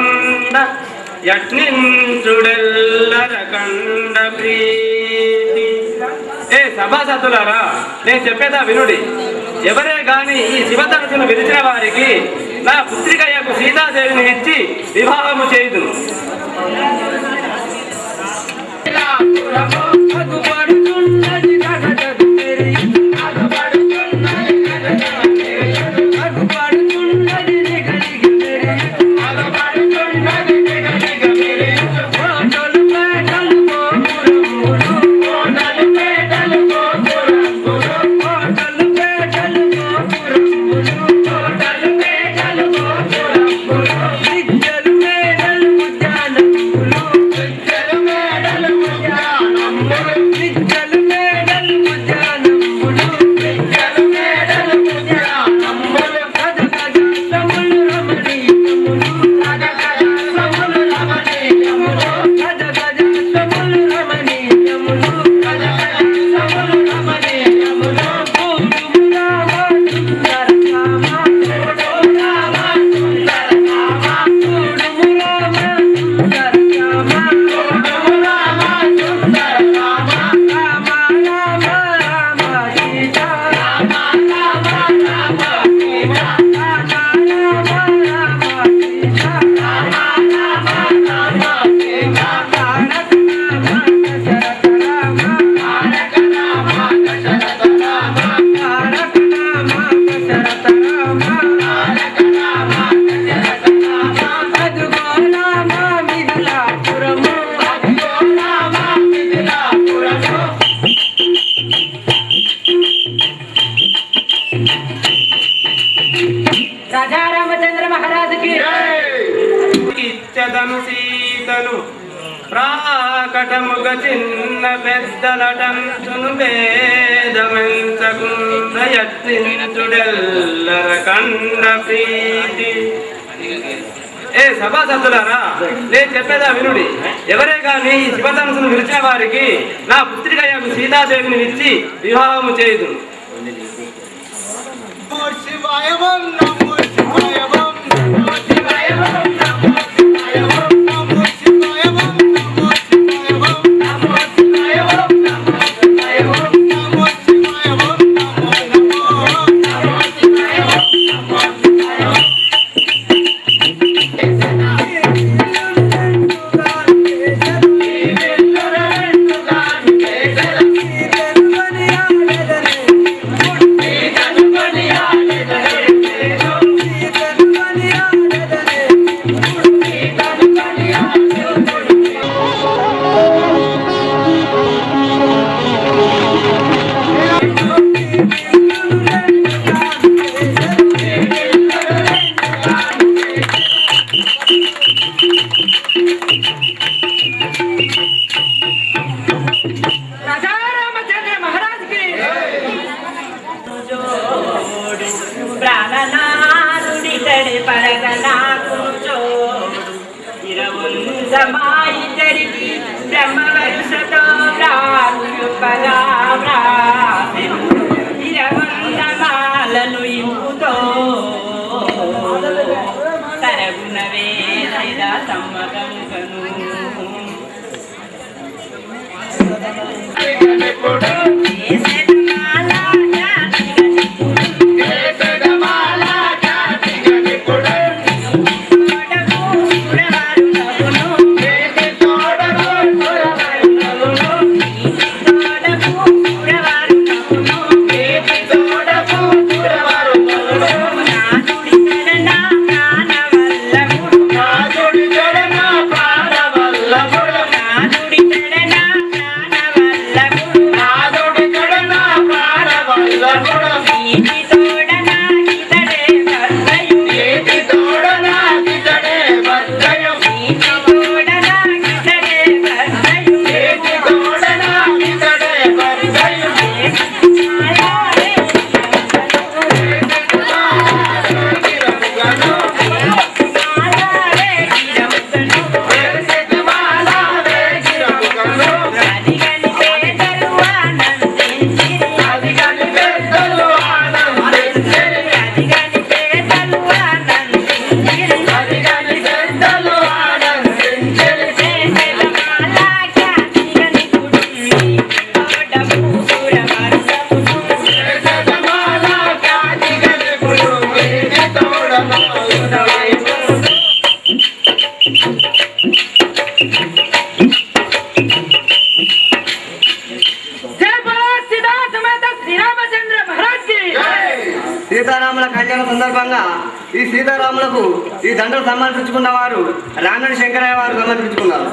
వినకుండ యత్నించుడెల్లర కండ ప్రీతి. ఏ సభాసతులారా, నేను చెప్పేదా వినుడి. ఎవరే గాని ఈ శివధనుసును విరిచిన వారికి నా పుత్రికయ్యకు సీతాదేవిని ఇచ్చి వివాహము చేయుదును. సీతను ప్రాకటముగ చిన్న పెద్దలటంచును భేదమెంచకుండ యత్నించుడెల్లర కండ ప్రీతి. ఏ సభాసతులారా, నేను చెప్పేదా వినుడి. ఎవరే గాని ఈ శివధనుసును విరిచిన వారికి నా పుత్రికయ్యకు సీతాదేవిని ఇచ్చి వివాహము చేయుదును. నాదుడి సీతారాముల కళ్యాణ సందర్భంగా ఈ సీతారాములకు ఈ దండలు సమర్పించుకున్న వారు రామణ శంకరయ్య వారు సమర్పించుకున్నారు.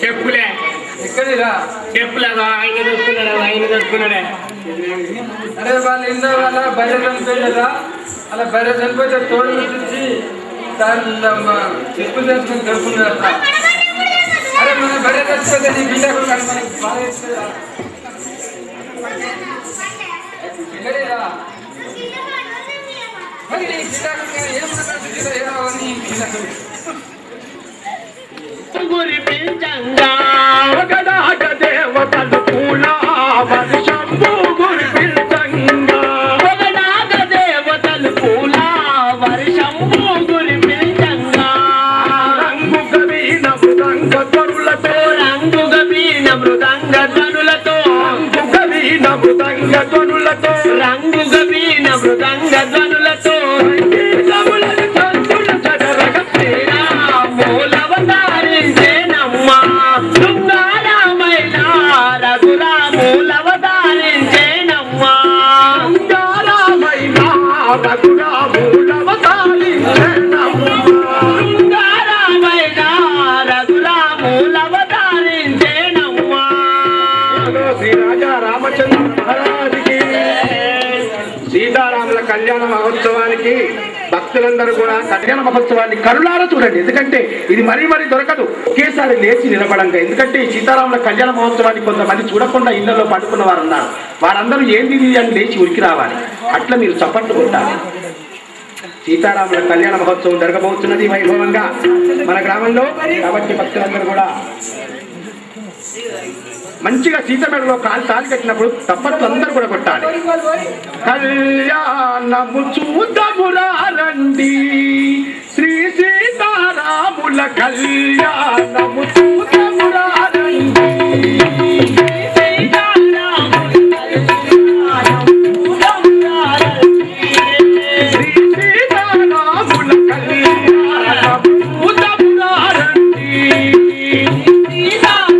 చెప్పులే ఎక్కడిరా చెప్పులేదా ఆయన దొరుకుతున్నాడా ఆయన దొరుకుతున్నాడే. అరే వాళ్ళ ఇంట్లో వాళ్ళ బయట చనిపోయినరా అలా బయట చనిపోతే తోడు నుంచి దాని చెప్పు చేసుకుని దొరుకుతున్నారా. అరే మన బయట చచ్చిపోతే నీ బిడ్డ కూడా మనకి బాగా ఎక్కడిరా మరి నీ బిడ్డ ఏం మాట్లాడుతుంది గురి పిల్చంగా ఒకడాట దేవతలు పూల వర్షంబు గురి పిల్చంగా ఒకడాట దేవతలు పూల వర్షంబు గురి పిల్చంగా రంగు గబీన మృదంగ ధ్వనులతో రంగు గబీన మృదంగ ధ్వనులతో రంగు గబీన మృదంగ ధ్వనులతో రంగు గబీన మృదంగ ధ్వనులతో సీతారాముల కళ్యాణ మహోత్సవానికి భక్తులందరూ కూడా కళ్యాణ మహోత్సవాన్ని కరుణారా చూడండి. ఎందుకంటే ఇది మరీ మరీ దొరకదు ఒకేసారి లేచి నిలబడంగా. ఎందుకంటే ఈ సీతారాముల కళ్యాణ మహోత్సవాన్ని కొంతమంది చూడకుండా ఇళ్లలో పడుకున్న వారు ఉన్నారు. వారందరూ ఏంది అని లేచి ఉరికి రావాలి. అట్లా మీరు చప్పట్లు కొట్టాలి. సీతారాముల కళ్యాణ మహోత్సవం జరగబోతున్నది వైభవంగా మన గ్రామంలో. కాబట్టి భక్తులందరూ కూడా మంచిగా సీతమేడలో తాళి కట్టినప్పుడు తప్పట్లు అందరూ కూడా కొట్టాలి. కళ్యాణము చూద్దామురా రండి శ్రీ సీతారాముల సీతారాముల కళ్యాణము చూడమురారండి. శ్రీ సీతారాముల కళ్యాణము చూడమురారండి.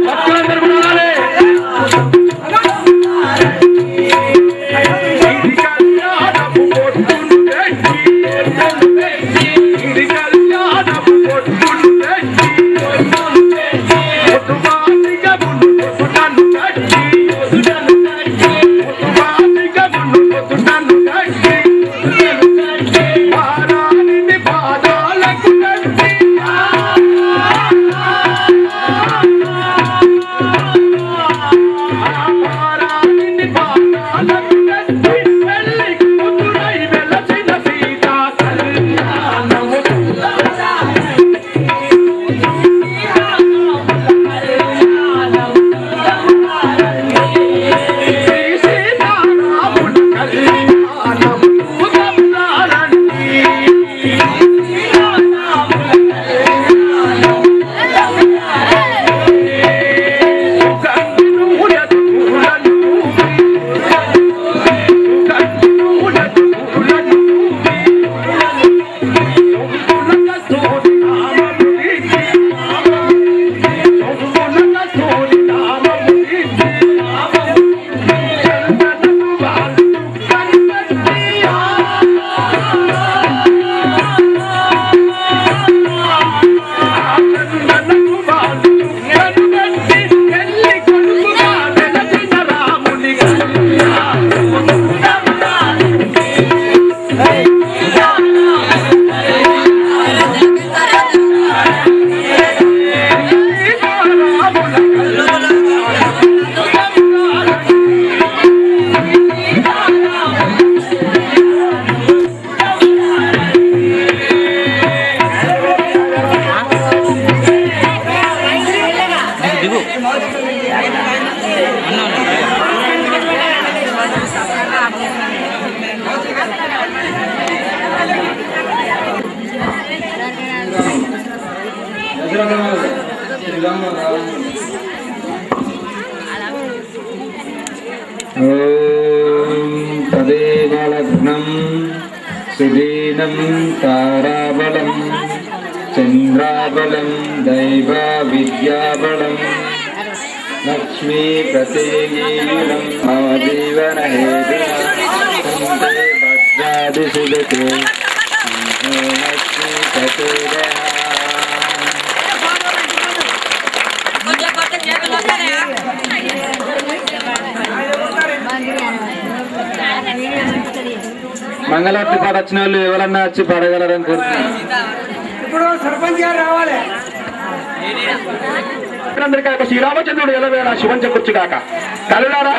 భక్తులందరూ కూడా రాలే. ఇది కళ్యాణము కొట్టుండండి. ఇది కళ్యాణము కొట్టుండండి. కొట్టుబాటిగా ముందు కొట్టుటను కట్టి. కొట్టుబాటిగా ముందు కొట్టుటను కట్టి. పాదాలని పాదాలకు కట్టి. పాదాలని పాదాలకు కట్టి. పెళ్లి కూతురై వెలసిన సీతా కళ్యాణము. శ్రీ సీతారాముల కళ్యాణము చూడమురారండి. తదేవలగ్నం సుదీనం తారాబలం చంద్రాబలం దైవ విద్యాబలం లక్ష్మీ ప్రతిగీలం జీవన హేతు భద్రాదిశుభతే లక్ష్మీ ప్రచోదయ. మంగళారతి పాట వచ్చిన వాళ్ళు ఎవరన్నా వచ్చి పాడగలరని కోరుతున్నాను. ఇప్పుడు సర్పంచ్ గారు రావాలి. అందరికీ ఒక శ్రీరామచంద్రుడు ఎలవేళ శివం చెప్పొచ్చు కాక కలులారా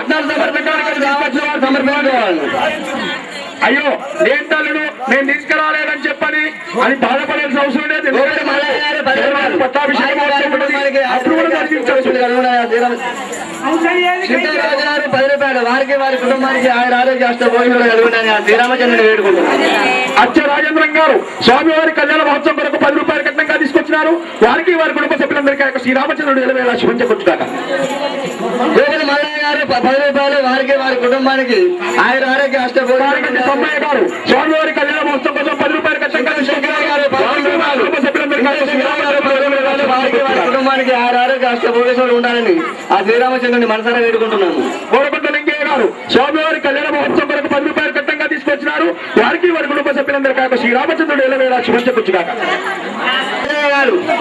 సమర్పించుకోవాలి. అయ్యో నేను తల్లుడు నేను తీసుకురాలేదని చెప్పని అని బాధపడాల్సిన అవసరం లేదు. పట్టాభిషేకం అప్పుడు కూడా జరిగించవచ్చు. సీతారాజు 10 రూపాయలు వారికి వారి కుటుంబానికి ఆయన ఆరోగ్య అష్టభోజనాలు కలుగుతాయని ఆ శ్రీరామచంద్రుని వేడుకుంటున్నారు. అచ్చ రాజేంద్రం గారు స్వామివారి కళ్యాణ మహోత్సవం కొరకు 10 రూపాయలు కట్నంగా తీసుకొచ్చినారు. వారికి వారి కుటుంబ సభ్యులందరికీ యొక్క శ్రీరామచంద్రుడు ఎలవేళ శివం చెప్పొచ్చు కాక. గోవింద మల్లయ్య గారు 10 రూపాయలు వారికి వారి కుటుంబానికి ఆయన ఆరోగ్య అష్టభోజనాలు. సమ్మయ్య గారు స్వామివారి కళ్యాణ మహోత్సవం కోసం 10 రూపాయలు కట్నంగా కుటుంబానికి ఆయన ఆరోగ్య అష్టభోజనాలు ఉండాలని ఆ శ్రీరామచంద్రుని మనసారా వేడుకుంటున్నాను. కోరకొండ లింగయ్య గారు స్వామివారి కళ్యాణ మహోత్సవం కొరకు 10 రూపాయలు కట్టంగా తీసుకొచ్చినారు. వారికి వారి కుటుంబ సభ్యులందరికీ యొక్క శ్రీరామచంద్రుడు ఎలవేళ శివం చెప్పొచ్చు కాక.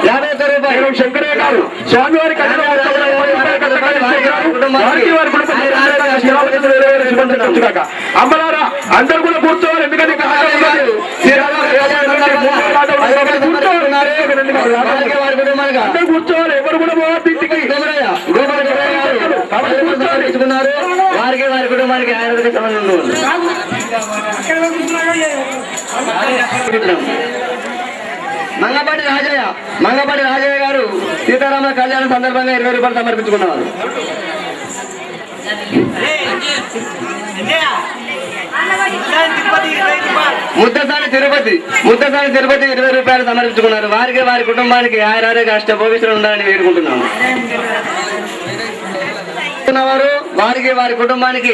51 రూపాయలు. శంకరయ్య గారు స్వామివారి కళ్యాణ మహోత్సవం కొరకు 10 రూపాయలు కట్టంగా తీసుకొచ్చినారు. వారికి వారి కుటుంబ సభ్యులందరికీ శ్రీరామచంద్రుడు ఎలవేళ శివం చెప్పొచ్చు కాక. అమ్మలారా అందరూ కూడా కూర్చోవాలి. ఎందుకంటే అందరూ కూర్చోవాలి. ఎవరు కూడా పోవద్దు ఇంటికి. తీసుకున్నారు వారికి వారి కుటుంబానికి ఆరోగ్య సంబంధం మంగపాటి రాజయ్య గారు సీతారామ కళ్యాణం సందర్భంగా 20 రూపాయలు సమర్పించుకున్నవారు. ముద్దసాని తిరుపతి 20 రూపాయలు సమర్పించుకున్నారు. వారికి వారి కుటుంబానికి ఆయురారోగ్య అష్టభోగేశ్వరులు ఉండాలని వేడుకుంటున్నాము. వారు వారికి వారి కుటుంబానికి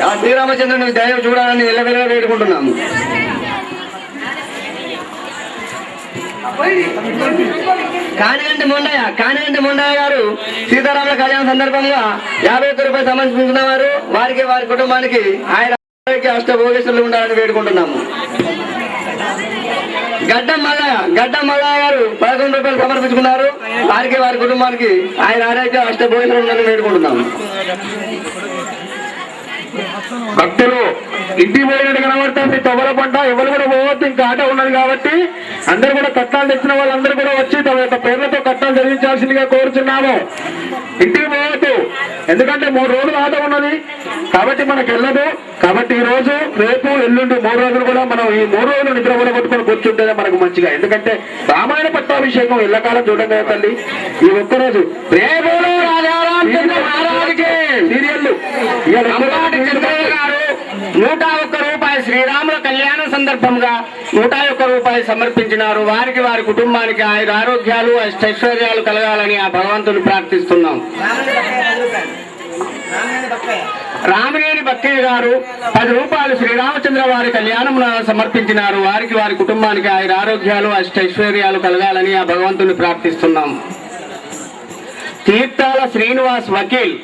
ఆ శ్రీరామచంద్రుని దయ చూడాలని ఎల్లవెల్లగా వేడుకుంటున్నాము. కానిగంటి మొండయ్య గారు సీతారాముల కళ్యాణం సందర్భంగా 51 రూపాయలు సమర్పించిన వారు వారికి వారి కుటుంబానికి ఆయన అష్టభోగేశ్వరులు ఉండాలని వేడుకుంటున్నాము. గడ్డం మల్లయ్య గారు 11 రూపాయలు సమర్పించుకున్నారు. వారికి వారి కుటుంబానికి ఆయన ఆరోగ్య అష్టభోజనం ఉండాలని వేడుకుంటున్నాము. భక్తులు ఇంటి పోయినట్టు కనబడుతుంది. తొగల పంట ఎవరు కూడా పోవద్దు, ఇంకా ఆట ఉన్నది కాబట్టి అందరూ కూడా కట్టాలు తెచ్చిన వాళ్ళందరూ కూడా వచ్చి తమ యొక్క పేర్లతో కట్టాలు జరిగించాల్సిందిగా కోరుచున్నాము. ఇంటికి పోవద్దు, ఎందుకంటే 3 రోజులు ఆట ఉన్నది కాబట్టి మనకు వెళ్ళదు. కాబట్టి ఈ రోజు రేపు ఎల్లుండి 3 రోజులు కూడా మనం ఈ 3 రోజులు నిద్ర కూడా కొట్టుకొని కూర్చుంటేనే మనకు మంచిగా. ఎందుకంటే రామాయణ పట్టాభిషేకం ఎల్లకాలం చూడడం కదా తల్లి. ఈ ఒక్కరోజు రేపు సీరియల్లు 101 రూపాయలు శ్రీరాముల కళ్యాణం సందర్భంగా 101 రూపాయలు సమర్పించినారు. వారికి వారి కుటుంబానికి ఆయుర ఆరోగ్యాలు అష్టైశ్వర్యాలు కలగాలని ఆ భగవంతుని ప్రార్థిస్తున్నాం. రామినేని బక్కయ్య గారు 10 రూపాయలు శ్రీరామచంద్ర వారి కళ్యాణం సమర్పించినారు. వారికి వారి కుటుంబానికి ఆయుర ఆరోగ్యాలు అష్టైశ్వర్యాలు కలగాలని ఆ భగవంతుని ప్రార్థిస్తున్నాం. తీర్థాల శ్రీనివాస్ వకీల్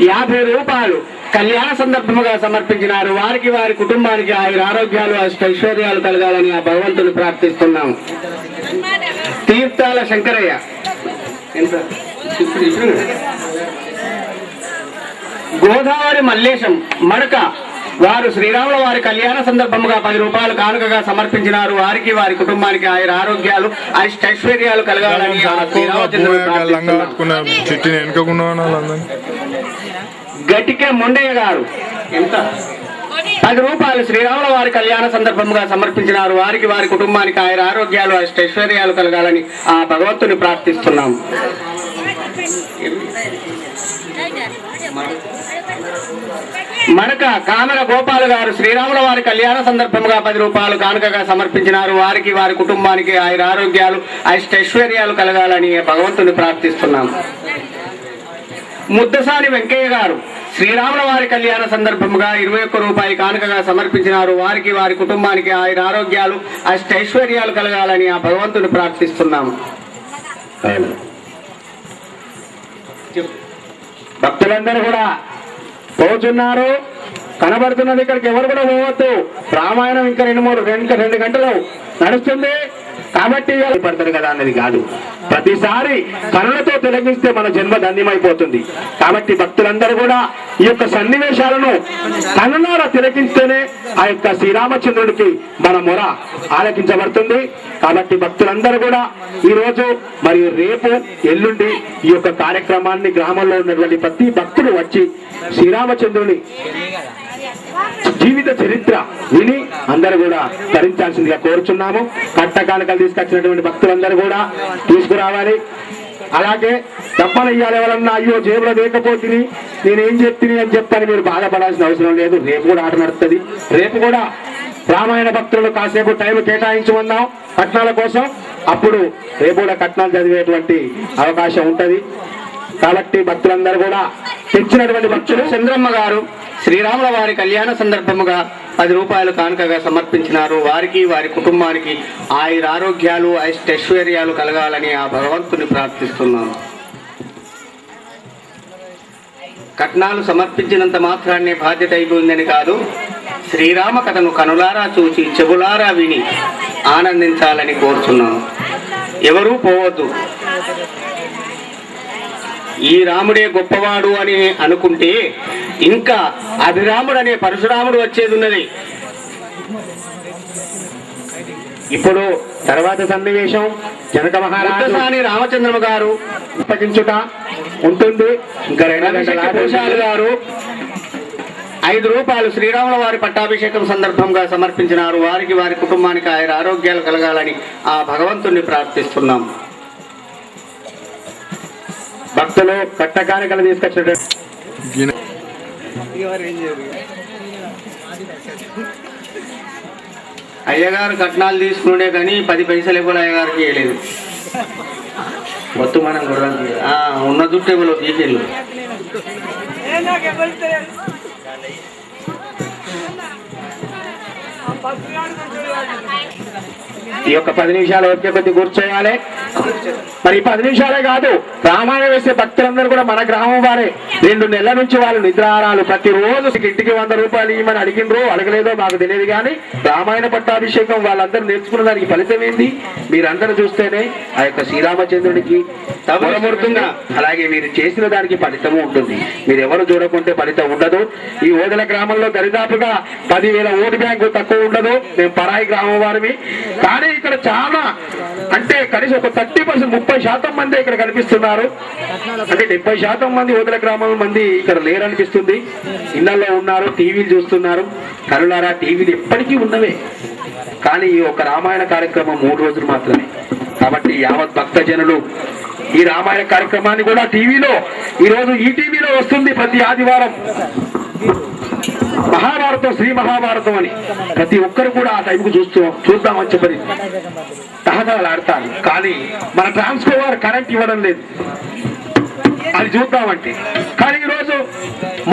50 రూపాయలు కళ్యాణ సందర్భంగా సమర్పించినారు. వారికి వారి కుటుంబానికి ఆయుర ఆరోగ్యాలు అష్టైశ్వర్యాలు కలగాలని ఆ భగవంతుని ప్రార్థిస్తున్నాం. తీర్థాల శంకరయ్య గోదావరి మల్లేశం మడక వారు శ్రీరాముల వారి కళ్యాణ సందర్భంగా 10 రూపాయలు కానుకగా సమర్పించినారు. వారికి వారి కుటుంబానికి ఆయుర ఆరోగ్యాలు అష్టైశ్వర్యాలు కలగాలని గట్టికే మొండయ్య గారు 10 రూపాయలు శ్రీరాముల వారి కళ్యాణ సందర్భంగా సమర్పించినారు. వారికి వారి కుటుంబానికి ఆయుర ఆరోగ్యాలు అష్టైశ్వర్యాలు కలగాలని ఆ భగవంతుని ప్రార్థిస్తున్నాం. మడక కామర గోపాల్ గారు శ్రీరాముల వారి కళ్యాణ సందర్భంగా 10 రూపాయలు కానుకగా సమర్పించినారు. వారికి వారి కుటుంబానికి ఆయుర ఆరోగ్యాలు అష్టైశ్వర్యాలు కలగాలని భగవంతుని ప్రార్థిస్తున్నాం. ముద్దసాని వెంకయ్య గారు శ్రీరాముల వారి కళ్యాణ సందర్భంగా 21 రూపాయలు కానుకగా సమర్పించినారు. వారికి వారి కుటుంబానికి ఆయుర ఆరోగ్యాలు అష్టైశ్వర్యాలు కలగాలని ఆ భగవంతుని ప్రార్థిస్తున్నాము. భక్తులందరూ కూడా పోతున్నారు, కనబడుతున్నది. ఇక్కడికి ఎవరు కూడా పోవద్దు. రామాయణం ఇంకా 2 గంటలు నడుస్తుంది కాబట్టి పడతారు కదా అన్నది కాదు. ప్రతిసారి కనులతో తిలకిస్తే మన జన్మ ధన్యమైపోతుంది. కాబట్టి భక్తులందరూ కూడా ఈ యొక్క సన్నివేశాలను కనులారా తిలకిస్తేనే ఆ యొక్క శ్రీరామచంద్రుడికి మన మొర ఆలకించబడుతుంది. కాబట్టి భక్తులందరూ కూడా ఈ రోజు మరియు రేపు ఎల్లుండి ఈ యొక్క కార్యక్రమాన్ని గ్రామంలో ఉన్నటువంటి ప్రతి భక్తుడు వచ్చి శ్రీరామచంద్రుని జీవిత చరిత్ర విని అందరూ కూడా ధరించాల్సిందిగా కోరుచున్నాము. కట్టకానుకలు తీసుకొచ్చినటువంటి భక్తులందరూ కూడా తీసుకురావాలి. అలాగే డబ్బలు ఇయ్యాలి. ఎవరన్నా అయ్యో జేబులో లేకపోతుంది నేనేం చెప్ತೀನಿ అని చెప్పని మీరు బాధపడాల్సిన అవసరం లేదు. రేపు కూడా ఆట నడుస్తుంది. రేపు కూడా రామాయణ భక్తులను కాసేపు టైం కేటాయించమన్నాం కట్నాల కోసం. అప్పుడు రేపు కూడా కట్నాలు చదివేటువంటి అవకాశం ఉంటది. కాబట్టి భక్తులందరూ కూడా తెచ్చినటువంటి భక్తులు చంద్రమ్మ గారు శ్రీరాముల వారి కళ్యాణ సందర్భముగా 10 రూపాయలు కానుకగా సమర్పించినారు. వారికి వారి కుటుంబానికి ఆయుర ఆరోగ్యాలు అష్టైశ్వర్యాలు కలగాలని ఆ భగవంతుని ప్రార్థిస్తున్నాను. కట్నాలు సమర్పించినంత మాత్రాన్నే బాధ్యత అయిపోయిందని కాదు, శ్రీరామ కథను కనులారా చూసి చెవులారా విని ఆనందించాలని కోరుచున్నాను. ఎవరూ పోవద్దు. ఈ రాముడే గొప్పవాడు అని అనుకుంటే ఇంకా అభిరాముడు అనే పరశురాముడు వచ్చేది ఉన్నది. ఇప్పుడు తర్వాత సన్నివేశం జనక మహారాజు రామచంద్రమ గారు అప్పగించుట ఉంటుంది. ఇంకా 2 గారు 5 రూపాయలు శ్రీరాముల వారి పట్టాభిషేకం సందర్భంగా సమర్పించినారు. వారికి వారి కుటుంబానికి ఆయుర ఆరోగ్యాలు కలగాలని ఆ భగవంతుణ్ణి ప్రార్థిస్తున్నాం. భక్తులు కట్టకానికలు తీసుకొచ్చినట్టు అయ్యగారు కట్నాలు తీసుకునే కానీ 10 పైసలు ఇవ్వాలి అయ్యగారికి ఇవ్వలేదు. మొత్తం మనం కూడా ఉన్న దుట్టు ఇవ్వలేదు తీసేళ్ళు. ఈ యొక్క 10 నిమిషాలు వచ్చే కొద్ది కూర్చోవాలి. మరి 10 నిమిషాలే కాదు, రామాయణం వేసే భక్తులందరూ కూడా మన గ్రామం వారే. 2 నెలల నుంచి వాళ్ళు నిద్రాహారాలు ప్రతిరోజు ఇంటికి 100 రూపాయలు ఇవ్వమని అడిగినరో అడగలేదో మాకు తెలియదు, కానీ రామాయణ పట్టాభిషేకం వాళ్ళందరూ నేర్చుకున్న దానికి ఫలితం ఏంది మీరందరూ చూస్తేనే ఆ యొక్క శ్రీరామచంద్రుడికి తమరమూర్తంగా అలాగే మీరు చేసిన దానికి ఫలితము ఉంటుంది. మీరు ఎవరు చూడకుంటే ఫలితం ఉండదు. ఈ ఓదల గ్రామంలో దరిదాపుగా 10,000 ఓటు బ్యాంకు తక్కువ ఉండదు. మేము పరాయి గ్రామం వారివి, కానీ ఇక్కడ చాలా అంటే కనీసం ఒక 30% 30% మంది ఇక్కడ కనిపిస్తున్నారు. అంటే 70% మంది ఓదల గ్రామం మంది ఇక్కడ లేరనిపిస్తుంది. ఇళ్లలో ఉన్నారు, టీవీలు చూస్తున్నారు. కరులారా టీవీలు ఎప్పటికీ ఉన్నవే, కానీ ఈ ఒక రామాయణ కార్యక్రమం 3 రోజులు మాత్రమే. కాబట్టి యావత్ భక్త జనులు ఈ రామాయణ కార్యక్రమాన్ని కూడా టీవీలో ఈరోజు ఈ టీవీలో వస్తుంది ప్రతి ఆదివారం. మహాభారతం, శ్రీ మహాభారతం అని ప్రతి ఒక్కరు కూడా ఆ టైంకు చూద్దామని చెప్పని తహతలాడతారు. కానీ మన ట్రాన్స్ఫార్మర్ కరెంట్ ఇవ్వడం లేదు, అది చూద్దామంటే. కానీ ఈరోజు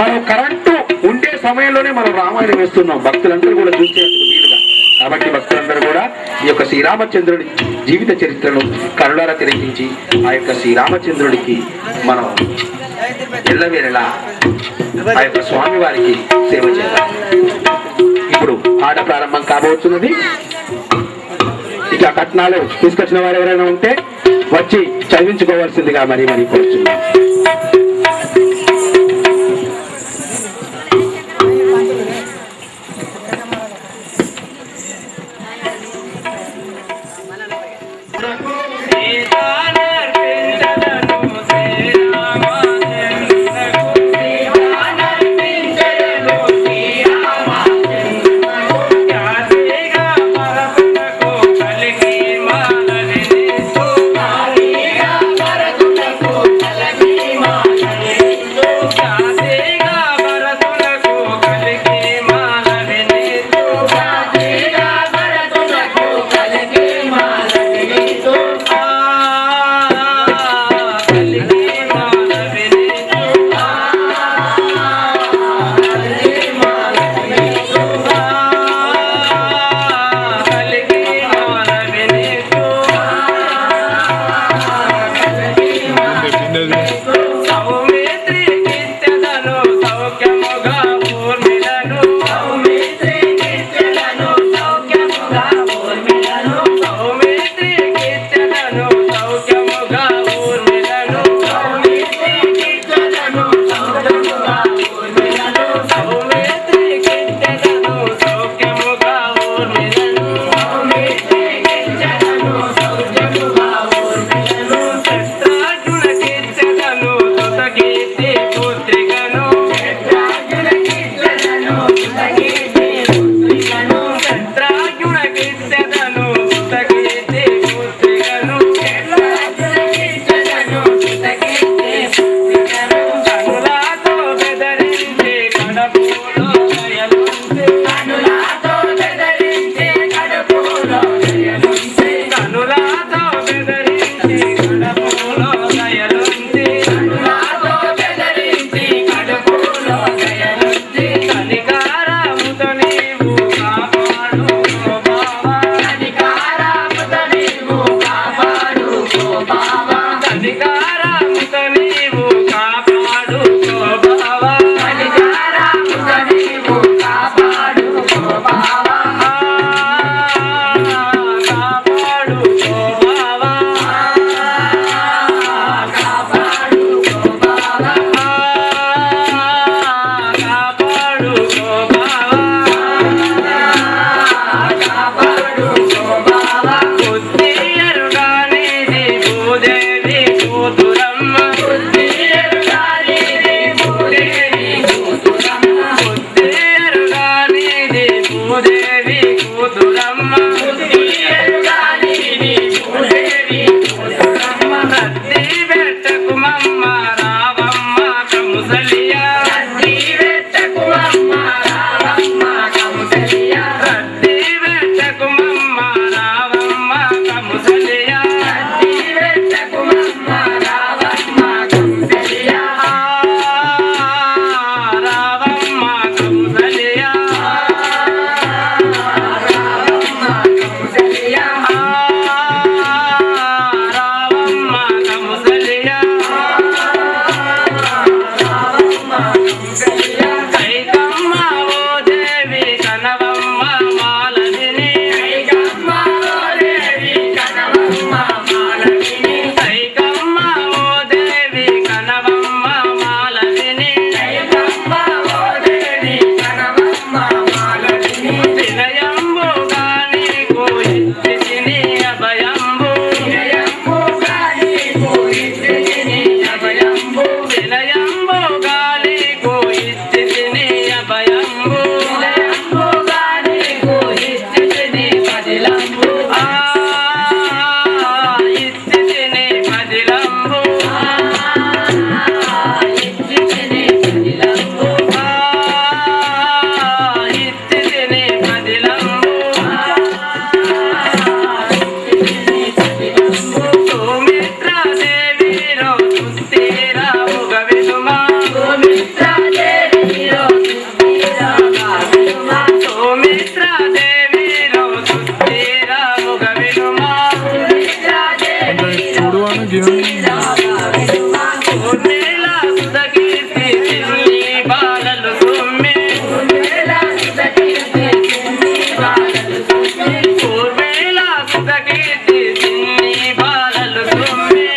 మనం కరెంటు ఉండే సమయంలోనే మనం రామాయణం వేస్తున్నాం, భక్తులందరూ కూడా చూసేందుకు వీలుగా. కాబట్టి భక్తులందరూ కూడా ఈ యొక్క శ్రీరామచంద్రుడి జీవిత చరిత్రను కరుణారా తిలకించి ఆ యొక్క శ్రీరామచంద్రుడికి మనం ఎల్లవేళలా ఆ యొక్క స్వామి వారికి సేవ చేద్దాం. ఇప్పుడు ఆట ప్రారంభం కాబోతున్నది. ఇక కట్నాలు తీసుకొచ్చిన వారు ఎవరైనా ఉంటే వచ్చి చదివించుకోవాల్సిందిగా మరీ కోరుతున్నాం. భూదేవి భూతురం ఊర్మిళ సుధకీర్తి చిన్ని బాలలు సొమ్మె ఊర్మిళ సుధకీర్తి చిన్ని బాలలు సొమ్మె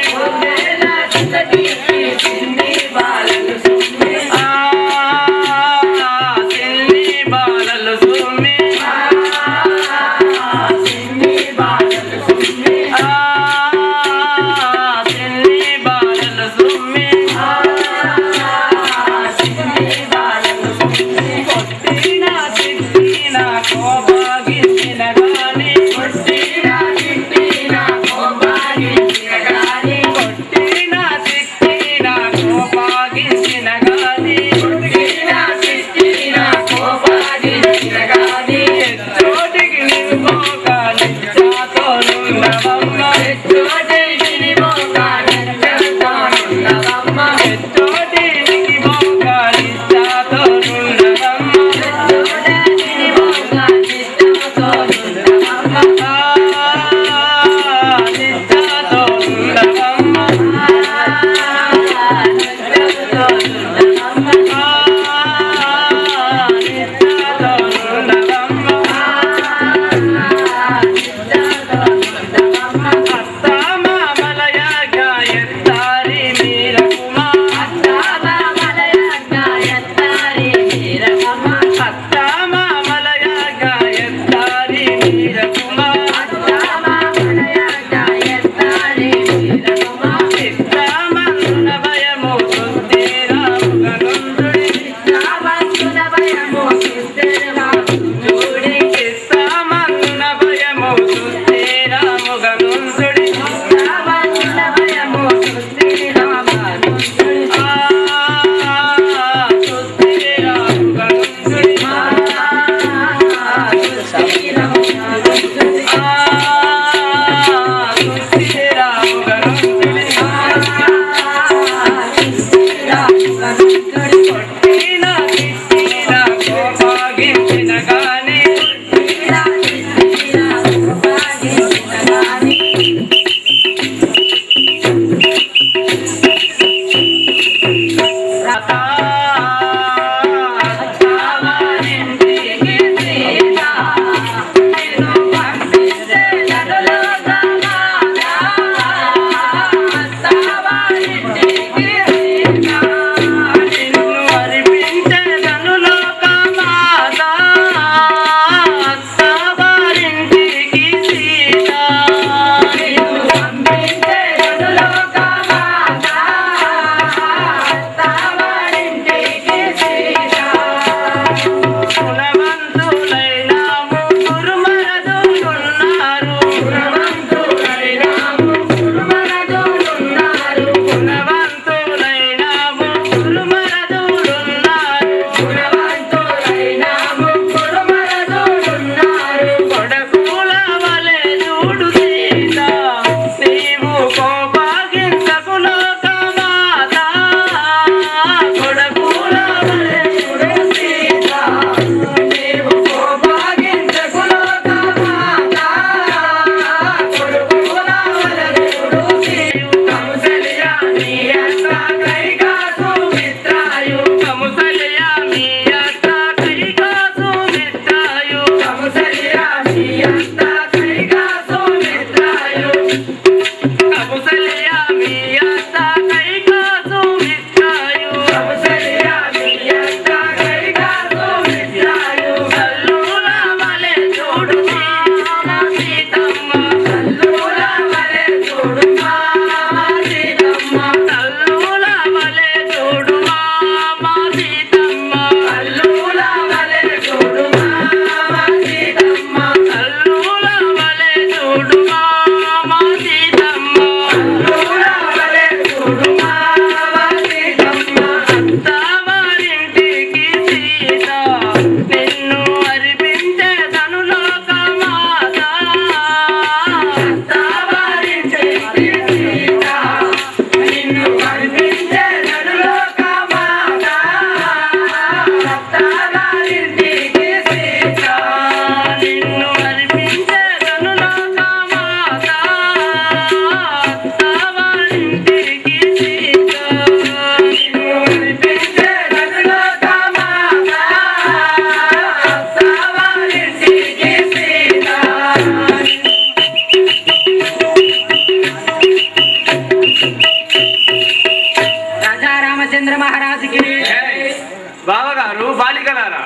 బావగారు బాలికలారా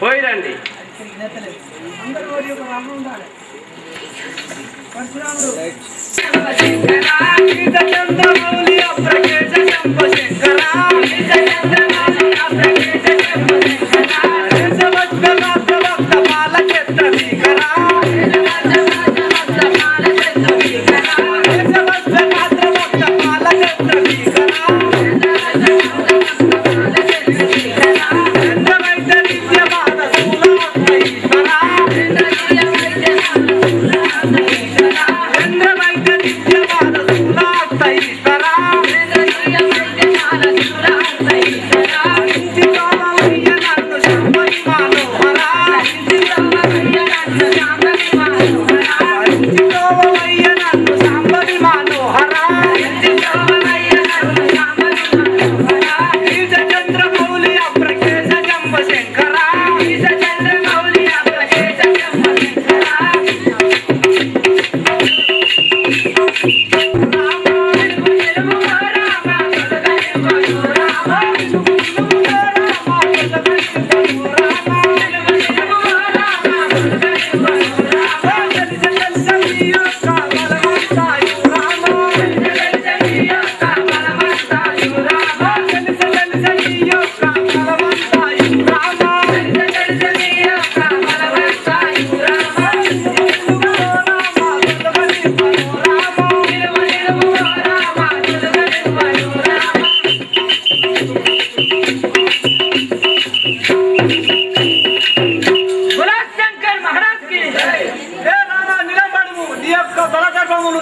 పోయిరండి.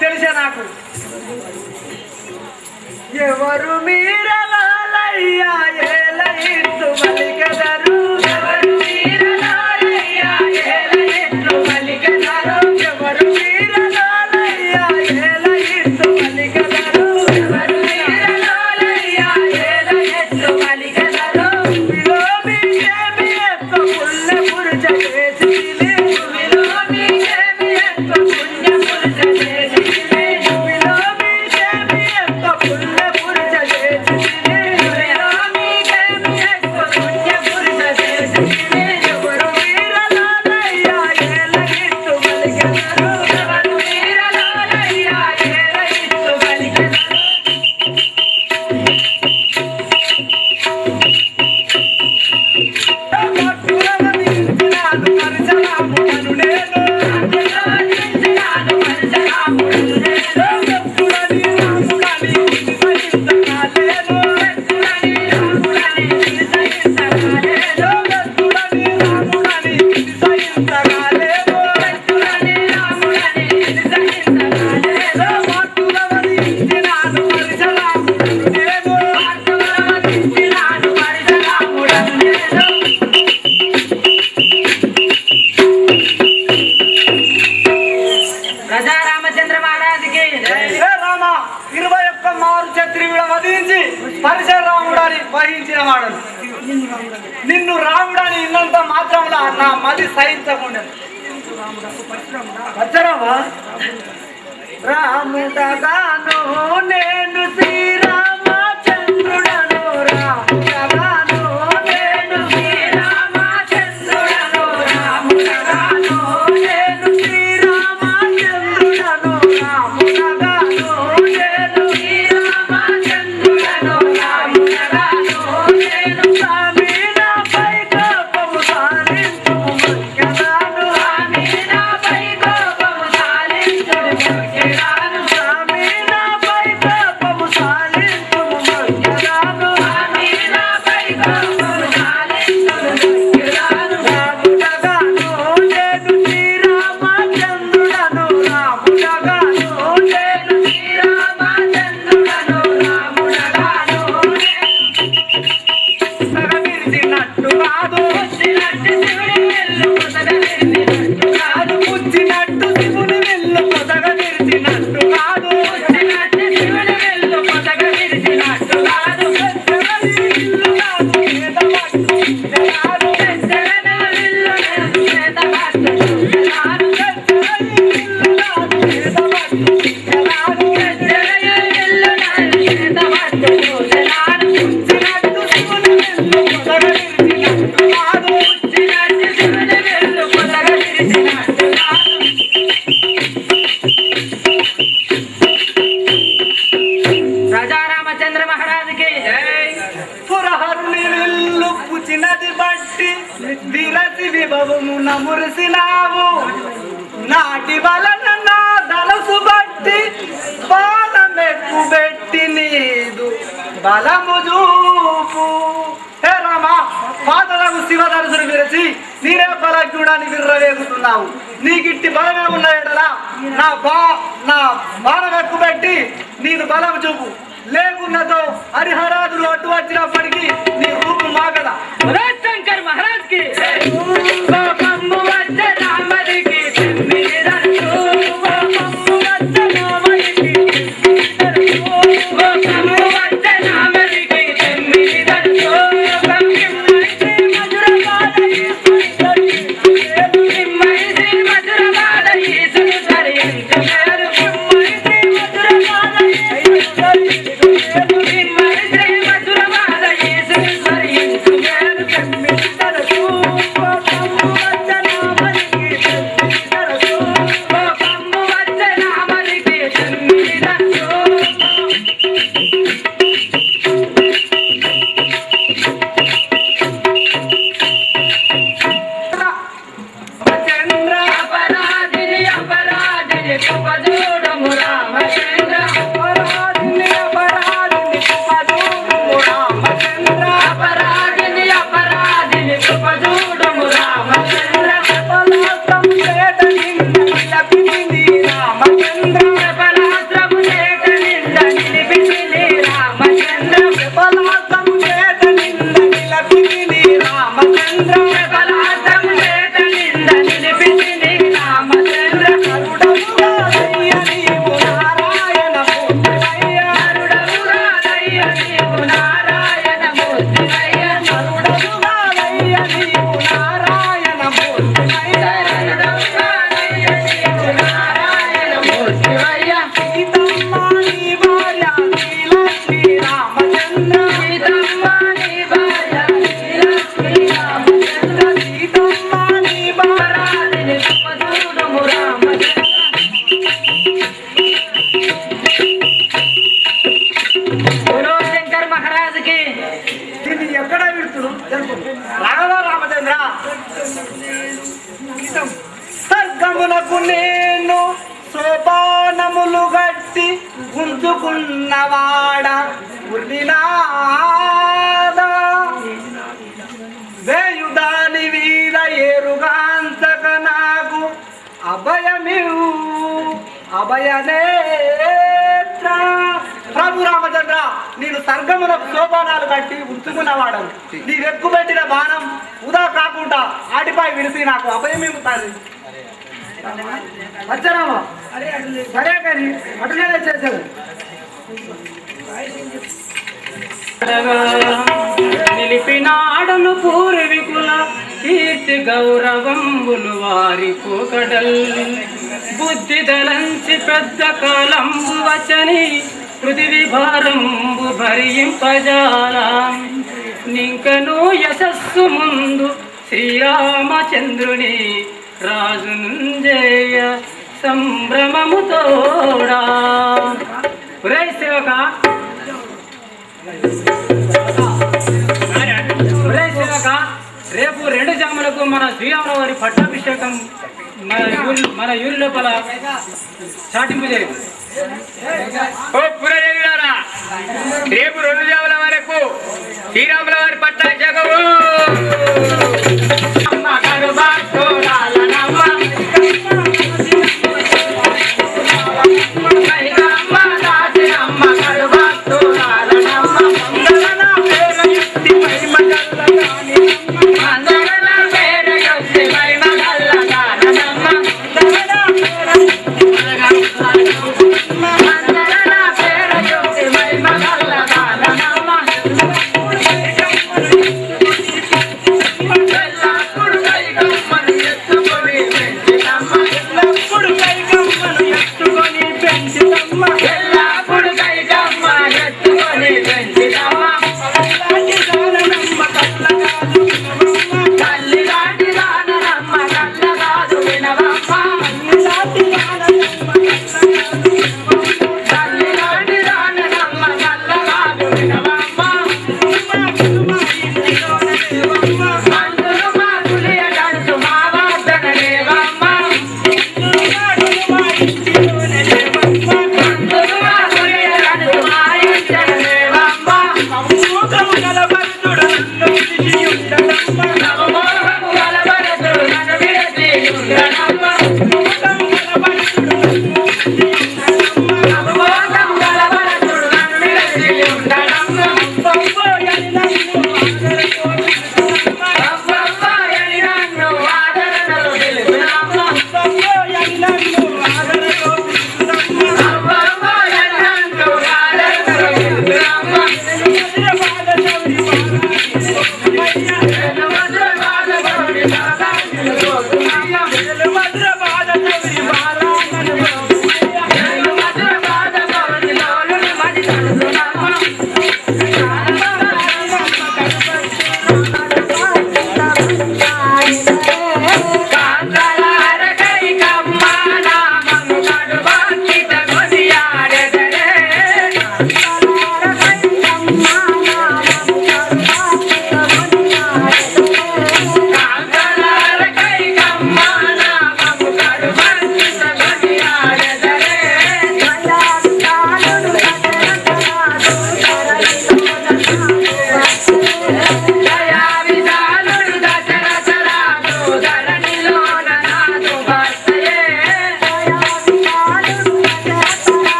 తెలిసే నాకు ఎవరు మీరలయ్యా ఏలయిత్తు మలికదరు ఎవరు మీరలయ్యా ఏలయిత్తు మలికదరు ఎవరు మీరలయ్యా ఏలయిత్తు మలికదరు ఎవరు మీరలయ్యా ఏలయిత్తు మలికదరు విలో మీకేమి ఎక్క పుల్ల పురుజ చేసిలే విలో మీకేమి ఎక్క పుణ్య పురుజ చేసిలే విలో మీకేమి ఎక్క పుల్ల పురుజ చేసిలే విలో మీకేమి ఎక్క పుణ్య పురుజ చేసిలే ఎవరు వీరలాలయ్యా ఏలయిత్తు మలికదరు ఎవరు వీరలాలయ్యా ఏలయిత్తు మలికదరు ప్రజా రామచంద్ర మహారాజుకి రామ 21 మారు క్షత్రియుల వధించి పరశురాముడని వహించిన వాడను నిన్ను రాముడని ఇన్నంత మాత్రంలో నా మది సహించకుండా వచ్చరామా రాముడగాను నేను శ్రీరామచంద్రుడను రాముడగాను నేను శ్రీరామచంద్రుడను రాముడగాను నేను శ్రీరామచంద్రుడను రాముడగాను నేను శ్రీరామచంద్రుడను రాముడగాను నేను స్వామినాపై కోపము సాధించుము మొక్కెదాను స్వామినాపై కోపము సాధించుము మొక్కెదాను స్వామినాపై కోపము విరసి విభవమున మురిసినావు నాటి వలన నా దలసు బట్టి బాలమెక్కు పెట్టి నీదు బలము చూపు. హే రామా, పాతలకు శివదర్శులు విరచి నీరే బలజ్ఞుడాన్ని విర్రవేగుతున్నావు. నీకిట్టి బలమే ఉన్న ఎడలా నా బాణం ఎక్కువ పెట్టి నీకు బలం చూపు. లేకున్నదో హరిహరాదులు అడ్డు వచ్చినప్పటికీ నీ రూపు మాగదా. శంకర్ మహారాజ్ కి స్వర్గమునకు నేను సోపానములు గట్టి ఉంచుకున్నవాడ ఉర్లినాదా వేయుదాని వీల ఏరుగాంచక నాకు అభయమివు అభయనేత్ర. ప్రభు రామచంద్ర, నేను స్వర్గమునకు సోపానాలు కట్టి ఉంచుకున్నవాడను. నీ వెక్కుబెట్టిన బాణం ఉదా కాకుండా ఆటిపై విడిసి నాకు అభయమివుతాను. వచ్చరామా, సరే కానీ అటునే చేశాను. నిలిపినాడను పూర్వీకుల కీర్తి గౌరవంబులు వారి పోకడల్ బుద్ధి దళంచి పెద్ద కాలంబు వచని పృథివీ భారంబు భరింపజాలా నింకను యశస్సు ముందు శ్రీరామచంద్రుని రాజునుంజేయ సంభ్రమముతోడా. ఒరే సేవక, రేపు 2 జాములకు మన శ్రీరాముల వారి పట్టాభిషేకం మన ఊరి లోపల చాటింపు జరిగింది. ఓ పురజనులారా, రేపు 2 జాముల వరకు శ్రీరాముల వారి పట్టాభిషేకము.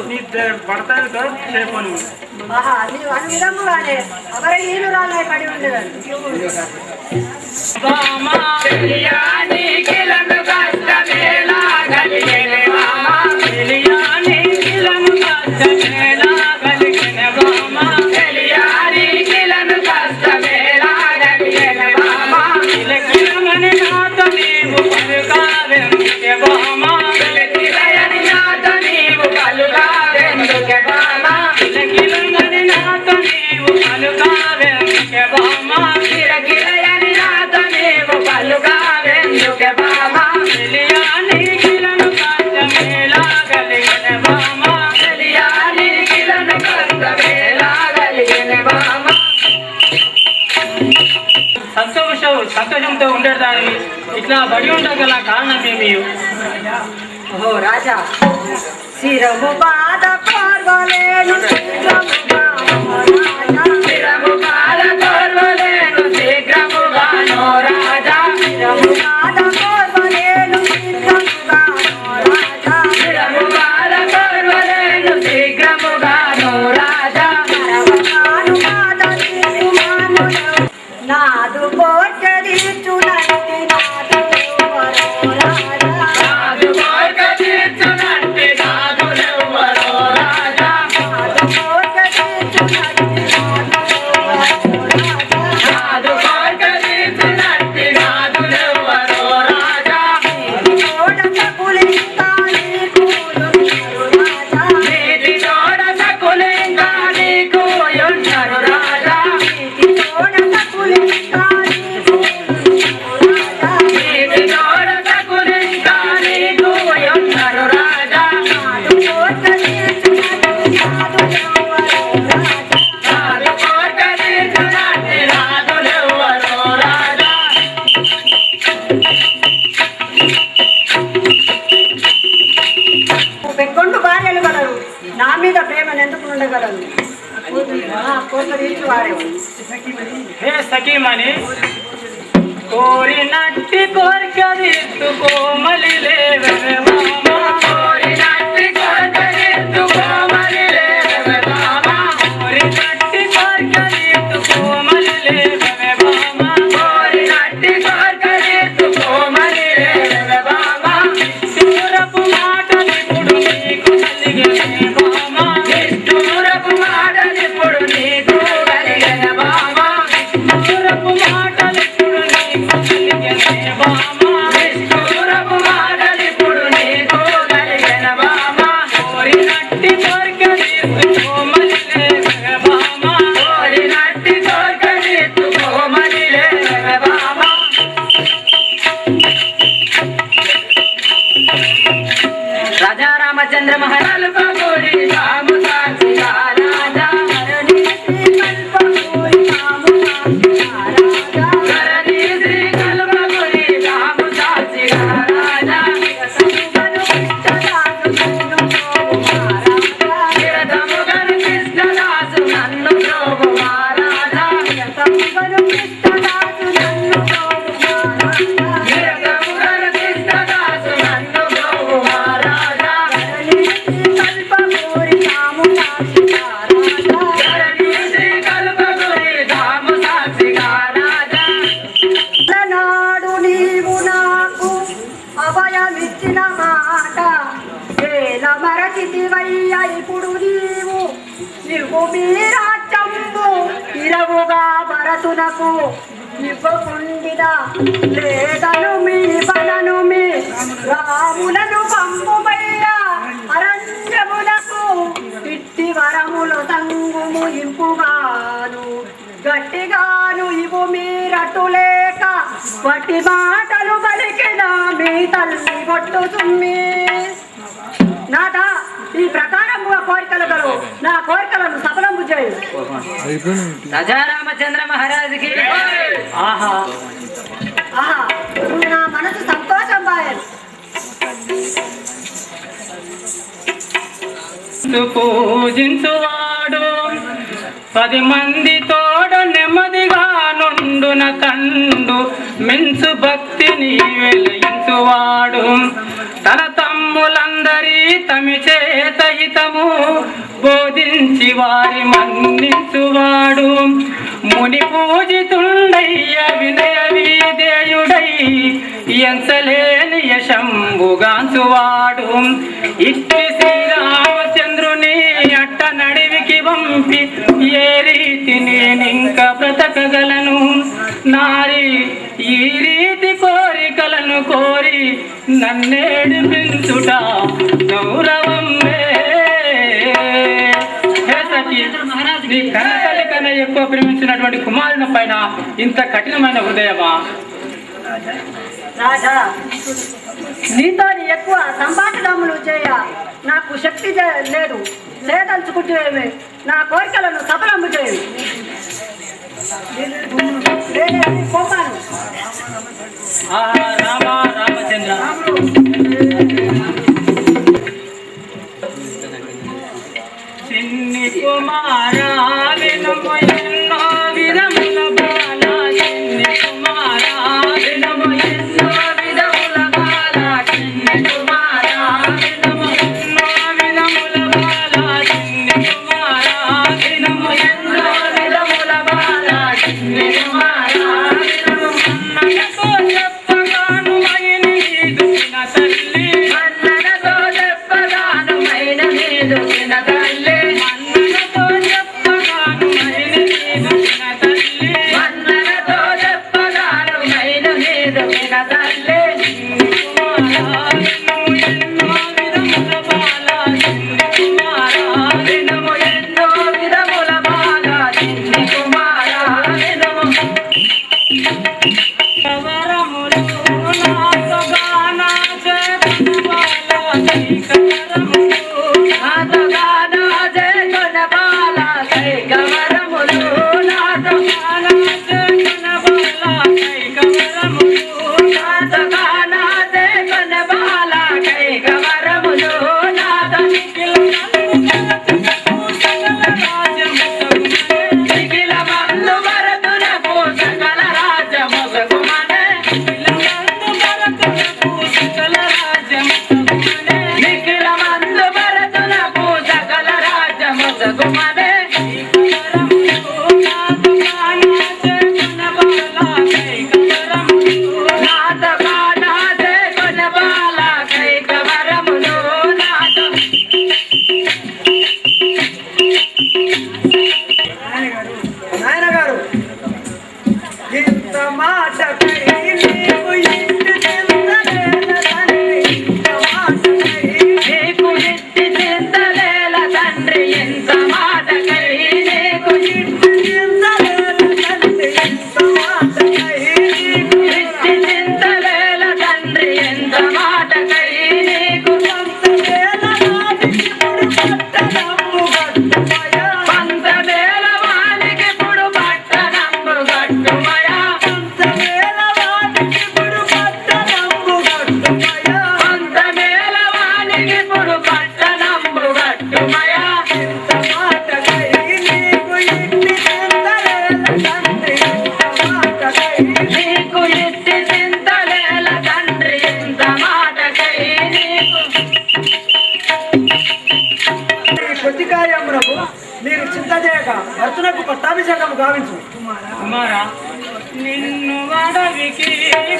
నీ భర్తతో చెప్పను. నీవు అను విధముగానే అమరహీనురాలై పడి ఉండేదాన్ని. సంతోషంతో ఉండేదాన్ని ఇట్లా బడి ఉండగల కారణం ఏమి? ఓహో రాజా, శిరము బాధ కోర్వలేను శిరము బాధ కోర్వలేను శీఘ్రముగానో రాజా, శిరము బాధ కోర్వలేను శీఘ్రముగానో రాజా, శిరము బాధ కోర్వలేను శీఘ్రముగానో రాజా, సర్వకాను బాధ తీర్చుమాను నాదు కోర్చదీర్చునంటి నాదు రాజా, నాదు కోర్చదీర్చునంటి నాదు రాజా, నాదు కోర్చదీర్చునంటి నాదు కోర్చదీర్చునంటి నాదు రాజా, తోడ సకులింగా నీకు రాజా, నీతి తోడ సకులింగా నీకు యున్నారు రాజా, నీతి తోడ సకులింగా నీకు రాజా, నీతి తోడ సకులింగా నీకు యున్నారు రాజా, నాదు కోర్చదీర్చునంటి నాదు రాజా, నాదు కోర్చదీర్చునంటి నాదు రాజా. పెక్కొండు భార్యలు గలరు, నా మీద ప్రేమను ఎందుకు ఉండగలరు? కోరిక తీర్చు వారేవు. హే సఖీమణి, కోరినట్టి కోరిక తీర్చుకోమలి లేవే మామా, కోరినట్టి కోరిక తీర్చుకోమలి లేవే మామా, కోరినట్టి కోరిక తీర్చుకోమలి లేవే మామా, కోరినట్టి కోరిక తీర్చుకోమలి లేవే మామా, దూరపు మాటలిప్పుడు నీకు కలిగేనే మామా, దూరపు మాటలిప్పుడు నీకు కలిగిన మామా, దూరపు మాటలిప్పుడు నీకు కలిగేనే మామా, దూరపు మాటలిప్పుడు నీకు కలిగిన మామా, కోరినట్టి కోరిక తీర్చుకోమలి లేవే మామా, కోరినట్టి కోరిక తీర్చుకోమలి లేవే మామా. రాజా రామచంద్ర మహారాజు పగోడి రాము సాక్షిగా రాజా, ధరణి శ్రీ కల్పగోడి రాము సాక్షిగా రాజా, ధరణి శ్రీ కల్పగోడి రాము సాక్షిగా రాజా, చిరతముగను కృష్ణదాసు నన్ను ప్రోగు మహారాజా, చిరతముగను కృష్ణదాసు నన్ను ప్రోగు మహారాజా, చిరతముగను కృష్ణదాసు నన్ను ప్రోగు మహారాజా, చిరతముగను కృష్ణదాసు నన్ను ప్రోగు మహారాజా, ధరణి శ్రీ కల్పగోడి రాము సాక్షిగా రాజా, ధరణి శ్రీ కల్పగోడి రాము సాక్షిగా రాజా. నాడు నీవు నాకు అభయమిచ్చిన మాట వేల మరచితివయ్య, ఇప్పుడు నీవు మీరాచంబు ఇరవుగా భరతునకు ఇవ్వకుండిదా లేదను మీ బలను మీ రాములను పంపుమయ్యా, అరణ్యములకు ఇట్టి వరములు సంగుము ఇంపుగాను గట్టిగాను ఇవు మీరటులేక వట్టి మాటలు పలికిన మీ తల్లి కొట్టు సుమ్మి. నాట ఈ ప్రకారముగా కోరికలు గలవు, నా కోరికలను సఫలము చేయు. రాజా రామచంద్ర మహారాజుకి ఆహా ఆహా, నువ్వు నా మనసు సంతోషం బాయలు. పూజించువాడు 10 మంది తోడు నెమ్మదిగా నుండున కండు మెంచు భక్తిని వెలిగించువాడు తన తమ్ములందరి తమి చేత హితము బోధించి వారి మన్నించువాడు ముని పూజితుండయ్య వినయ విధేయుడై ఎంచలేని యశంబుగాంచువాడు ఇట్టి శ్రీరామచంద్రుని అట్ట నడివికి పంపి ఏ రీతి నేనింక బ్రతకగలను నారి ఈ రీతి కోరికలను కోరి నన్నేడిపించుట గౌరవమే. నీ కన్నతల్లి కన్నా ఎక్కువ ప్రేమించినటువంటి కుమారుని పైన ఇంత కఠినమైన హృదయమా? రాజా, నీతో ఎక్కువ సంభాషణములు చేయ నాకు శక్తి లేదు. చేయదలుచుకుంటేవి నా కోరికలను సఫలము చేయు. కోపాను రామ రామచంద్ర చిన్ని కుమారా వినము ఎన్నో విధముల బాల చిన్ని కుమారా వినము ఎన్నో విధముల బాల చిన్ని కుమారా వినము ఎన్నో విధముల బాల చిన్ని కుమారా వినము ఎన్నో విధముల బాల చిన్ని కుమారా వినము అన్నతో చెప్పగాను మైని నీదు నా తల్లి అన్నతో చెప్పగాను మైని నీదు నా తల్లి మీరు చింత చేయక భర్తనకు పట్టాభిషేకము గావించు. కుమారా, నిన్ను అడవికి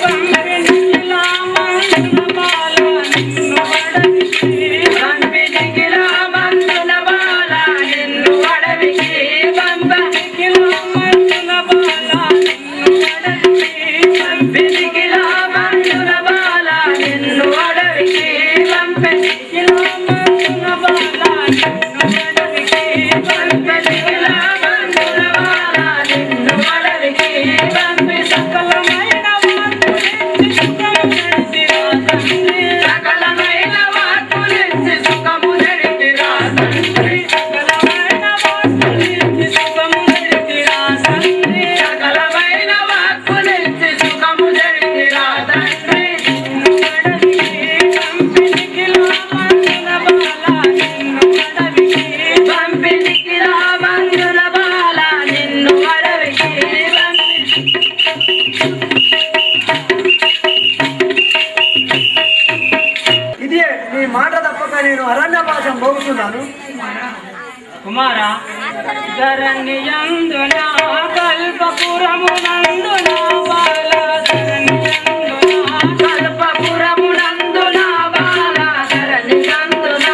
పంపిణీలా మందుల బాల, నిన్ను అడవికి పంపిణీలా మందుల బాల, నిన్ను అడవికి పంపిణీలా మందుల బాల, నిన్ను అడవికి పంపిణీలా మందుల బాల, నిన్ను అడవికి పంపిణీలా మందుల బాల, సకలమైన వాక్కులు ఏమన్నాడు? కుమార ధరణియందున కల్పపురమునందున బాల ధరణియందున కల్పపురమునందున బాల ధరణియందున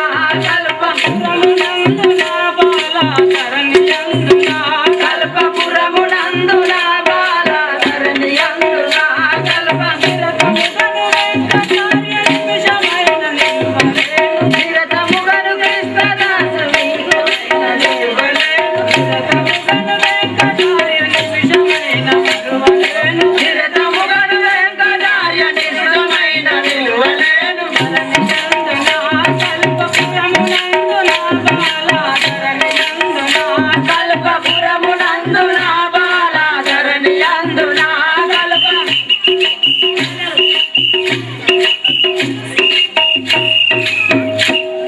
కల్పపురమునందున బాల ధరణియందున కల్పపురమునందున బాల ధరణియందున కల్పపురమునందున వెంకటార్య నిమిషమైన నిల్వలేను నిరతముగను కృష్ణదాసు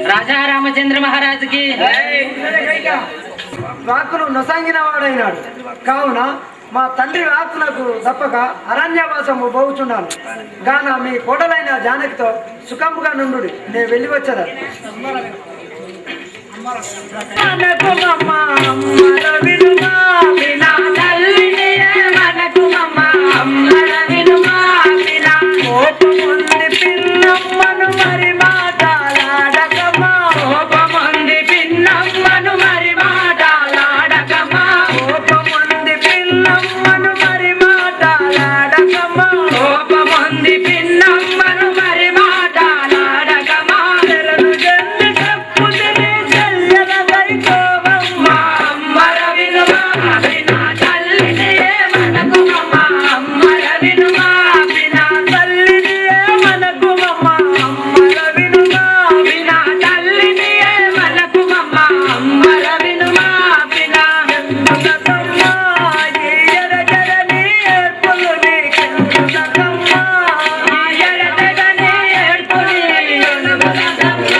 రాజా రామచంద్ర మహారాజుకి వాక్కును నొసంగిన వాడైనాడు కావున మా తండ్రి వాక్కునకు తప్పక అరణ్యవాసము పోవుచున్నాను గాన మీ కోడలైన జానకితో సుఖముగా నుండు నేను వెళ్ళి వచ్చదా పిన్నమ్మను మరి మాటలాడకమా కోపమంది పిన్నమ్మను మరి మాటలాడకమా కోపమంది పిన్నమ్మను మరి మాటలాడకమా కోపమంది పిన్నమ్మను మరి మాటలాడకమా తెరలు జల్లి తప్పు తిని చెల్లెల వైకోవమ్మ అమ్మర వినుమా వినా తల్లిని మనకు మమ్మ అమ్మర వినుమా వినా తల్లిని మనకు మమ్మ అమ్మర వినుమా వినా తల్లిని మనకు మమ్మ అమ్మర వినుమా వినా ఎందుకమ్మ ఎరగని ఏర్పులు నీకెందుకమ్మ ఎరగని ఏర్పులు నీకెందుకమ్మ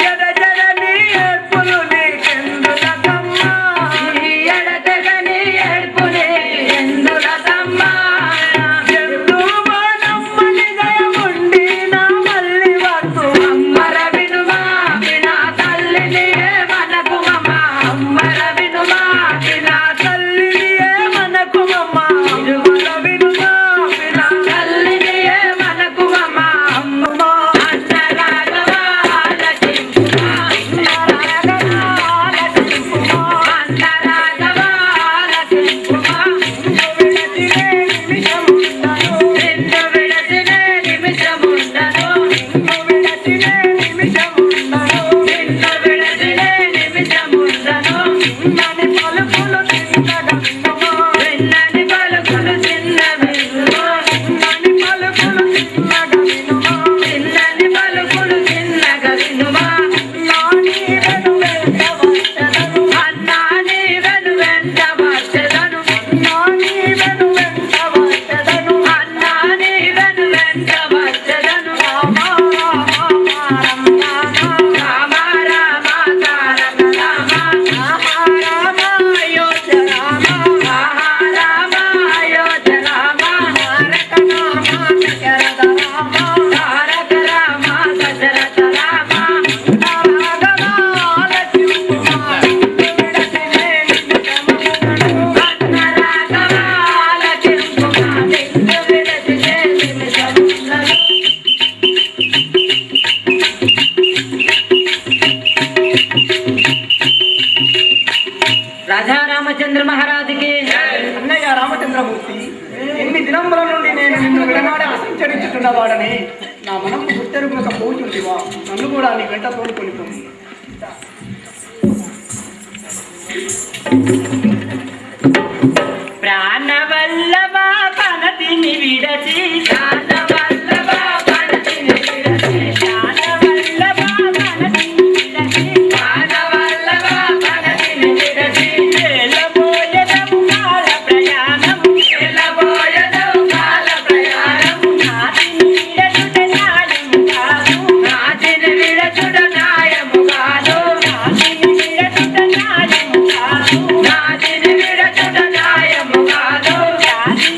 ఎరగని ఏర్పులు నీకెందుకమ్మ ఎరగని ఏర్పులు ఎందుకమ్మ ఎందు మనమ్మని దయముండి నా మల్లి వద్దు అమ్మర వినుమా వినా తల్లిని మనకు మమ్మ అమ్మర వినుమా వినా తల్లిని మనకు మమ్మ అమ్మర వినుమా వినా తల్లిని మనకు మమ్మ అమ్మ అన్నరాగవా ఆలకింపుమా అన్నరాగవా ఆలకింపుమా అన్నరాగవా ఆలకింపుమా నిన్ను విడచినే నిమిషముండను నిన్ను విడచినే నిమిషముండను నిన్ను విడచినే నిమిషముండను విన్నని పలుకులు చిన్నగా వినుమా విన్నని పలుకులు చిన్నగా వినుమా విన్నని పలుకులు చిన్నగా వినుమా విన్నని పలుకులు చిన్నగా వినుమా నాని వెను వెంట వచ్చెదను అన్నా నీ వెను వెంట వచ్చెదను నాని వెను వెంట వచ్చెదను అన్నా నీ వెను వెంట వచ్చెదను రామ రామ రామ తారక రామ రామ అయోధ్య రామ రామ అయోధ్య రామ తారక రామ దశరథ రామ తారక రామ దశరథ రామ రాఘవాల చింపుమా విడచినే నిమిషముండను అన్న రాఘవాల చింపుమా నిన్ను విడచినే నిమిషముండను రాజా రామచంద్ర మహారాజుకి అన్నయ్య రామచంద్రమూర్తి ఎన్ని దినముల నుండి నేను నిన్ను విడనాడే సంచరించుతున్నవాడని నా మనము గుర్తెరుగునక పోచుంటివా నన్ను కూడా నీ వెంట తోడుకొని పో. ప్రాణవల్లభ పనతిని విడచి ప్రాణవల్లభ పనతిని విడచి ప్రాణవల్లభ పనతిని విడచి ప్రాణవల్లభ పనతిని విడచి వెళ్ళబోయెదము కాల ప్రయాణము వెళ్ళబోయెదము కాల ప్రయాణము నాటిని విడచుట న్యాయము కాదు నాటిని విడచుట న్యాయము కాదు నాటిని విడచుట న్యాయము కాదు నాటిని విడచుట న్యాయము కాదు జాతి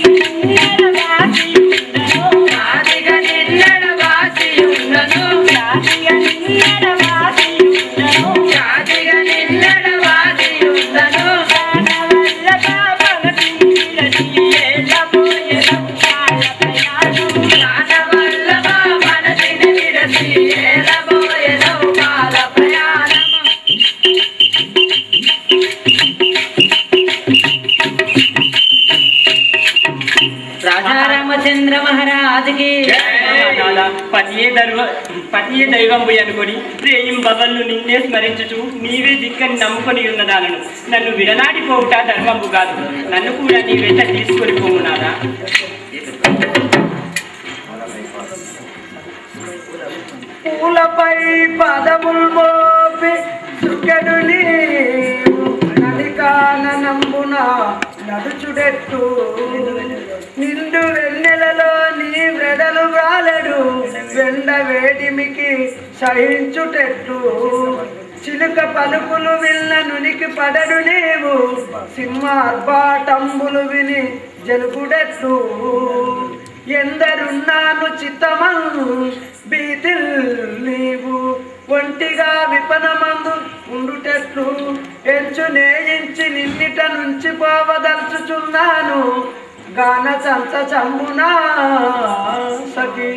పతియే దైవంబు అనుకొని ప్రేయం బవళ్ళు నిన్నే స్మరించుచు నీవే దిక్కని నమ్ముకొని ఉన్నదాలను నన్ను విడనాడిపోవుట ధర్మంబు కాదు. నన్ను కూడా నీ వెంట తీసుకొని పోవునారా? పూలపై పదములు మోపి సుఖడు నలికానంబున నడుచుడెట్టు నిండు వెన్నెలలో నీ వ్రెడలు వ్రాలెడు వెండ వేడిమికి సహించుటెట్టు చిలుక పలుకులు విన్న నునికి పడడు నీవు సింహార్బాటంబులు విని జలుగుడెట్టు ఎందరున్నాను చిత్తమను బీతిల్ నీవు ఒంటిగా విపనమందు ఉండుటెట్లు ఎంచు నేయించి నిన్నిట నుంచి పోవదలుచుచున్నాను గాన చంత చంబునా సఖి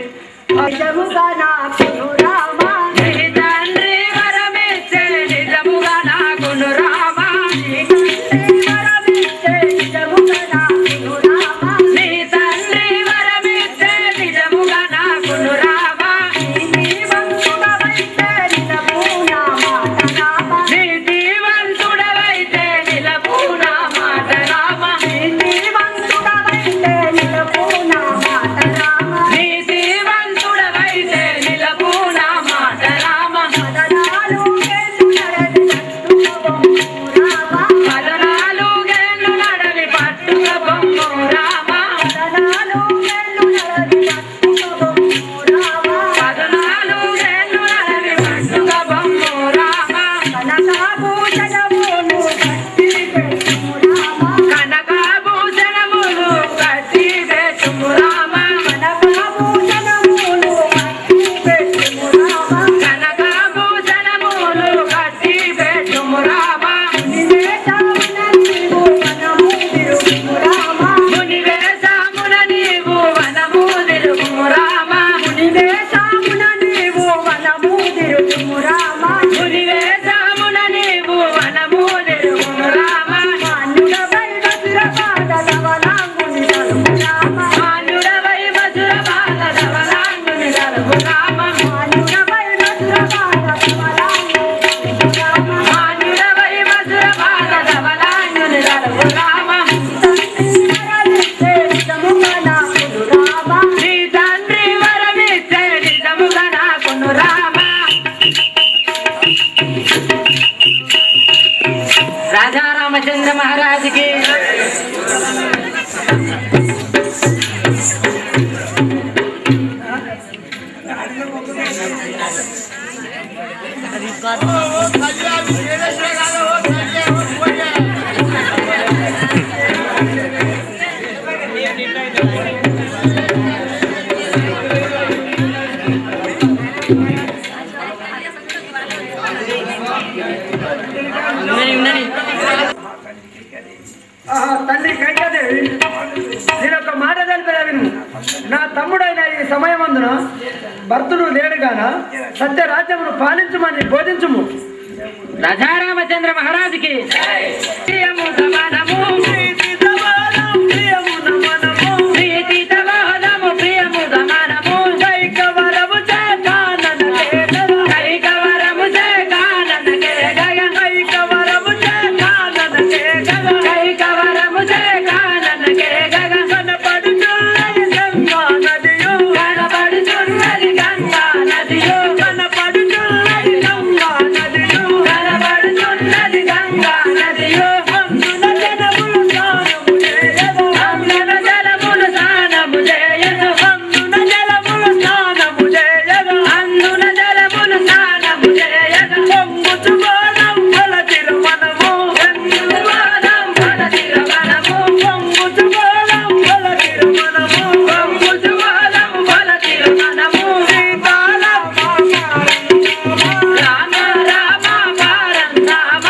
నిజముగా నాకును రామా నీ తండ్రి వరమిచ్చే నిజముగా నాకును రామా నీ తండ్రి వరమిచ్చే నిజముగా నాకును రామా నీ తండ్రి వరమిచ్చే నిజముగా నాకును రామా నీతివంతుడవైతే నిలపు నా మాట రామా నీతివంతుడవైతే నిలపు నా మాట రామా నీతివంతుడవైతే నిలపు నా మాట రామా నీతివంతుడవైతే నిలపు నా మాట రామా పదనాలుగేళ్ళు నడవి పట్టుక బొమ్ము రామా పదనాలుగేళ్ళు నడవి పట్టుక బొమ్ము రామా కనకాభూషణములు కట్టి వేసుము రామా కనకాభూషణములు కట్టి వేసుము రామా మునివేషమున నీవు వనము తిరుగుము రామా మునివేషమున నీవు వనము తిరుగుము రామా మునివేషమున నీవు వనము తిరుగుము రామా మాన్యుడవై వజ్ర పాదలవలాంగుని నలుగు రామా మాన్యుడవై వజ్ర పాదలవలాంగుని నలుగు రామా మాన్యుడవై వజ్ర పాదలవలాంగుని రామా మాన్యుడవై వజ్ర పాదలవలాంగుని నలుగు రామా నీ తండ్రి వరమిచ్చే నిజముగా నాకును రామా. రాజా రామచంద్ర మహారాజుకి తల్లి కైకదేవి నేను ఒక మాట తెలిపేదా విను. నా తమ్ముడైన ఈ సమయమందున భర్తుడు లేడుగాన సత్యరాజ్యమును పాలించుమని బోధించుము. రాజారామచంద్ర మహారాజుకి ప్రియము సమానము ప్రీతి సమానము ప్రియము సమానము కైకవరము చేకాననకే కైకవరము చేకాననకే గగ కైకవరము చేకాననకే గగ కైకవరము చేకాననకే గగ కనపడుచున్నది గంగా నదియు కనపడుచున్నది గంగా నదియు కనపడుచున్నది గంగా నదియు కనపడుచున్నది గంగా నదియు అందున జనములు స్నానము చేయదు అందున జలములు స్నానము చేయదు అందున జలములు స్నానము చేయదు అందున జలములు స్నానము చేయదు పొంగుచు గోళం ఫల తిరుమనము పొంగుచు గోళం ఫల తిరుమనము పొంగుచు గోళం ఫల తిరుమనము పొంగుచు గోళం ఫల తిరుమనము రామ రామ పారం రామ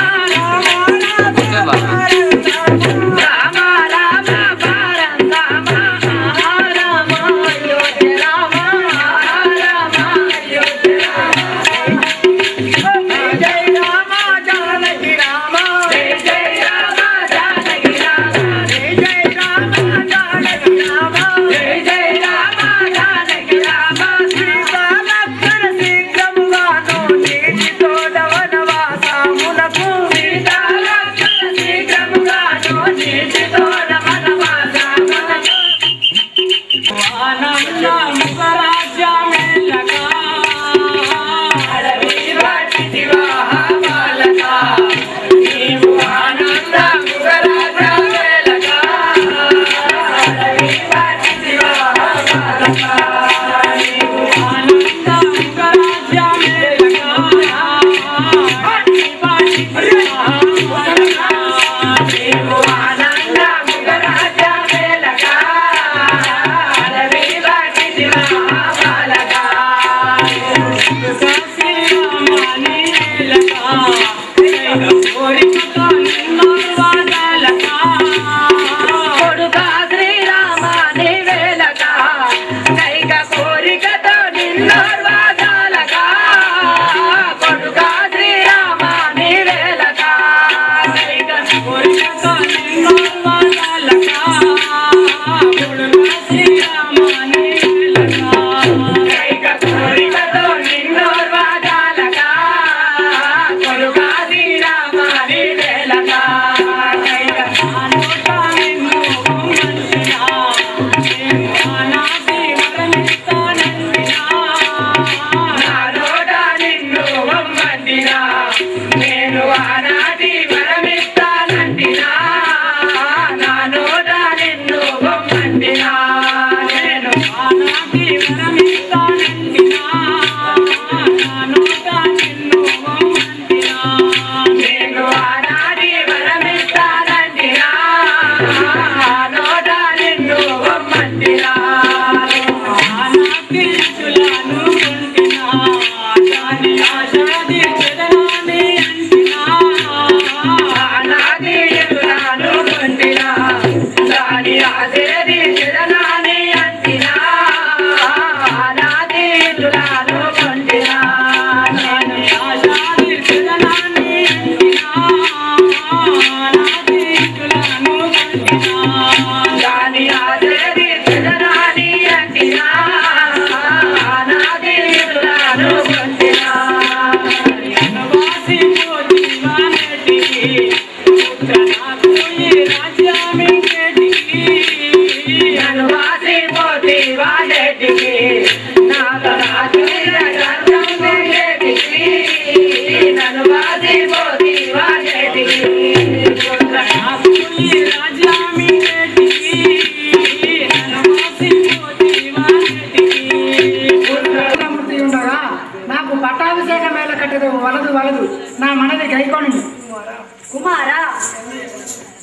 కుమారా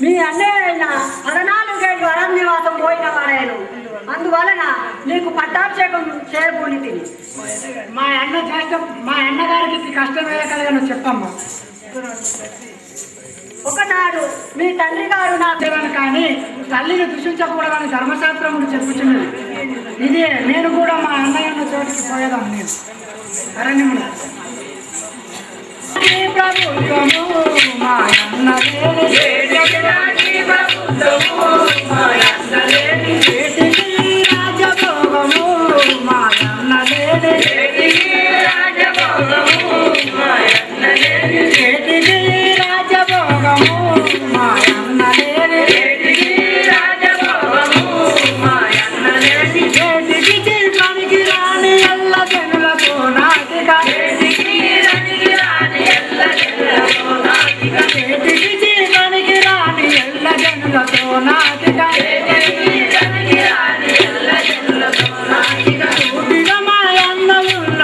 మీ అన్నయ్య 14 ఏళ్ళు అరణ్యవాసం పోయిన వాడాను. అందువలన నీకు పట్టాభిషేకం చేయబోని తిని మా అన్నగారికి కష్టం ఏ కలగను చెప్పమ్మా. ఒకనాడు మీ తండ్రి గారు నా దేవను కానీ తల్లిని దూషించకూడదని ధర్మశాస్త్రములు చెప్పుచున్నది. ఇదే నేను కూడా మా అన్నయ్య చోటికి పోయేదాం. నేను అరణ్యములు ప్రభుత్వము మా రాజభోగము మా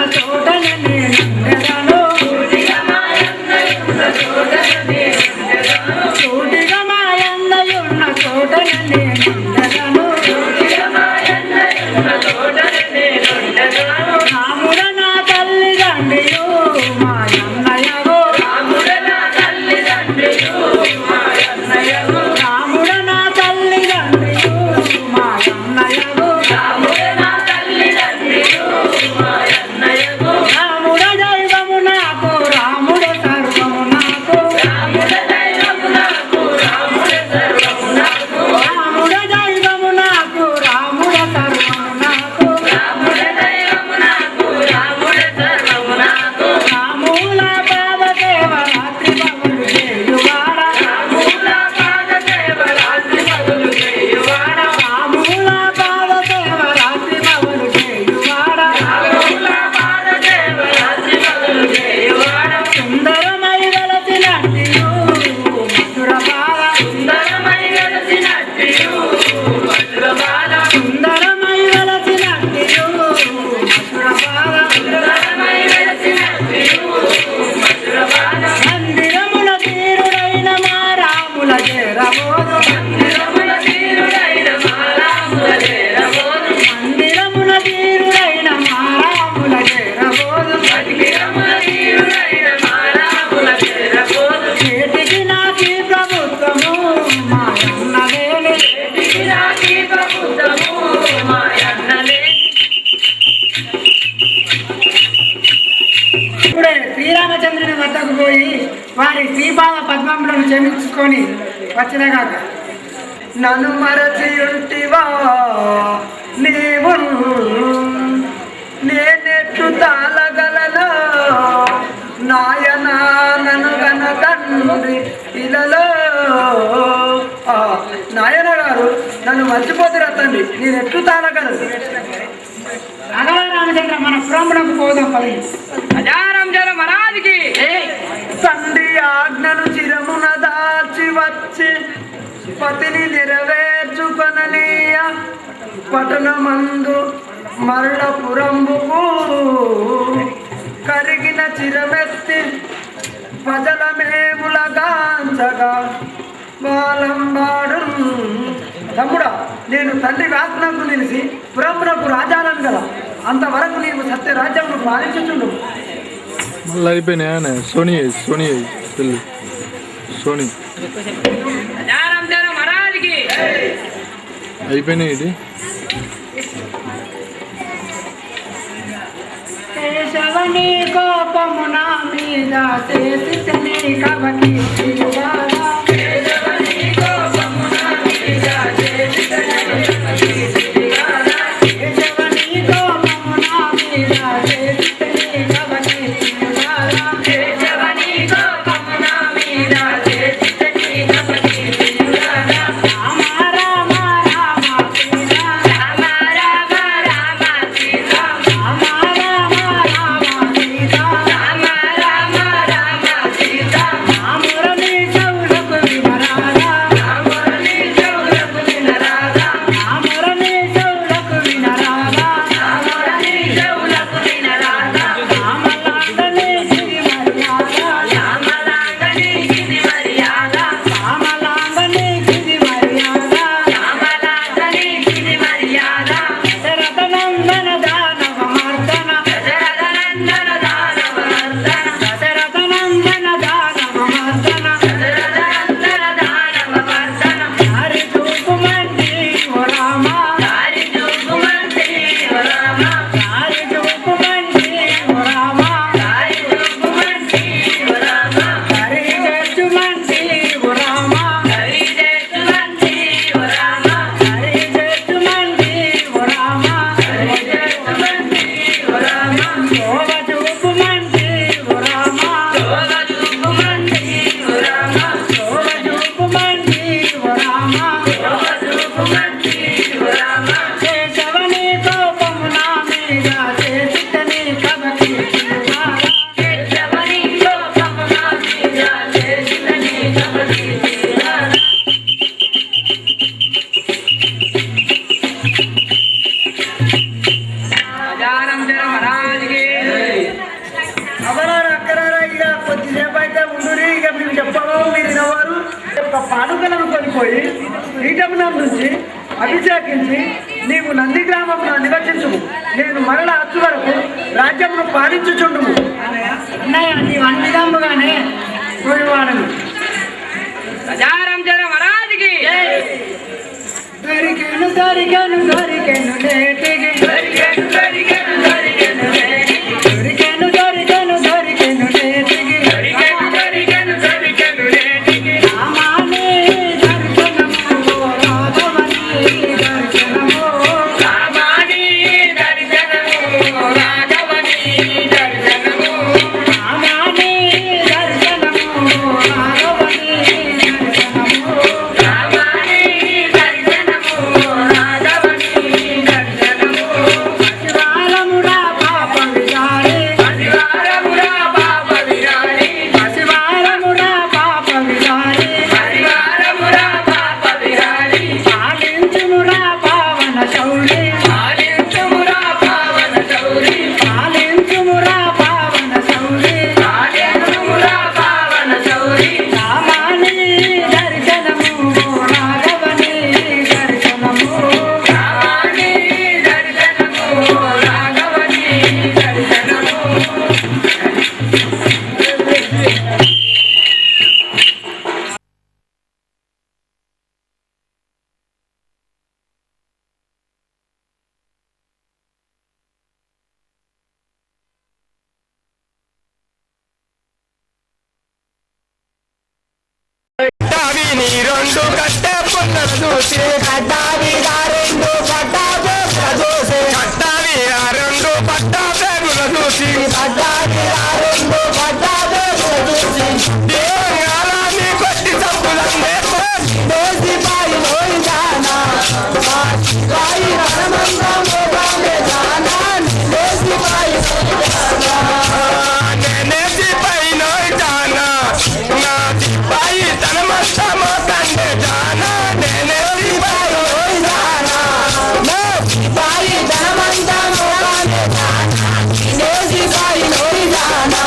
చోట శ్రీపాద పద్మములను క్షమించుకొని వచ్చినగాక. నన్ను మరచి ఉంటివా నీవు నేనెట్లు తాళగలను నాయన నన్ను గన తండ్రి ఇలలో. నాయన గారు నన్ను మర్చిపోతురా తండ్రి, నేను ఎట్లు తాళగలను. అగల రామచంద్ర మన పురమునకు పోదాం పది. రాజారామచంద్ర మహారాజుకి తండ్రి ఆజ్ఞను చిరమున దాచి వచ్చి పతిని నెరవేర్చుకొననీయ పట్టణమందు మరళపురంబుకు కరిగిన చిరమెత్తి ప్రజల మేములగాంచగా బాలంబాడు. తమ్ముడా, నేను తండ్రి ఆజ్ఞకు నిలిచి పురమునకు రాజాలను కదా, అంతవరకు నీవు సత్య రాజ్యమును పాలించుచుండు. మళ్ళీ అయిపోయినాయా సోనీ పెళ్ళి సోనీ రాజారామచంద్ర మహారాజుకి అయిపోయినాయి. ఇది కేశవని కోపము నా మీద చేసితని కబకి పాడుకలను కొనిపోయి పీఠమునం నుంచి అభిషేకించి నీవు నంది గ్రామంలో నివసించుము. నేను మరల అచ్చు వరకు రాజ్యమును పాలించుచుండుము. అన్నయ్య నీవు అన్ని విధముగానే పోయేవాడను. రాజారామచంద్ర మహారాజుకి దొరికెను దొరికెను దొరికెను నేటికి దొరికెను దొరికెను దొరికెను నేటికి దొరికెను దొరికెను దొరికెను నేటికి దొరికెను దొరికెను దొరికెను నేటికి రామాని దర్శనము రాఘవని దర్శనము రామాని దర్శనము రాఘవని దర్శనము రామాని దర్శనము రెండు కట్టే పుల్లలు చూసి కట్టా మీద రెండు పట్టా చూసి కట్టా మీద రెండు పట్టా పేగులు చూసి కట్టా మీద రెండు పట్టా పేగులు చూసి దేవాలని కొట్టి చంపులందే దోసి బాయి లోయి జానా బాయి రణమందం బామే జానా దోసి బాయి నేనేసి బాయి లోయి జానా నా బాయి రణమందం కండే జానా నేనేసి బాయి లోయి జానా నా బాయి రణమందం కండే జానా దోసి బాయి లోయి జానా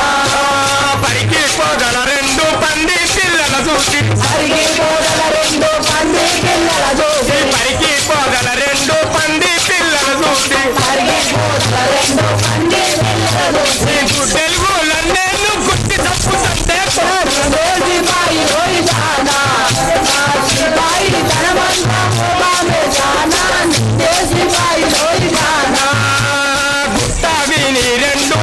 పరికి పోగల రెండు పంది పిల్లల చూసి పరికి పోగల రెండు పంది పిల్లల చూసి పరికి పోగల రెండు పంది పిల్లల చూసి పరికి పోగల రెండు పంది పిల్లల చూసి తెలుగులన్నే గుట్టి తప్పుతుంటే రోజు బాయి లోయి జానా బాయి ధనమంతా బామే జానా దేశీ బాయి లోయి జానా గుట్ట విని రెండు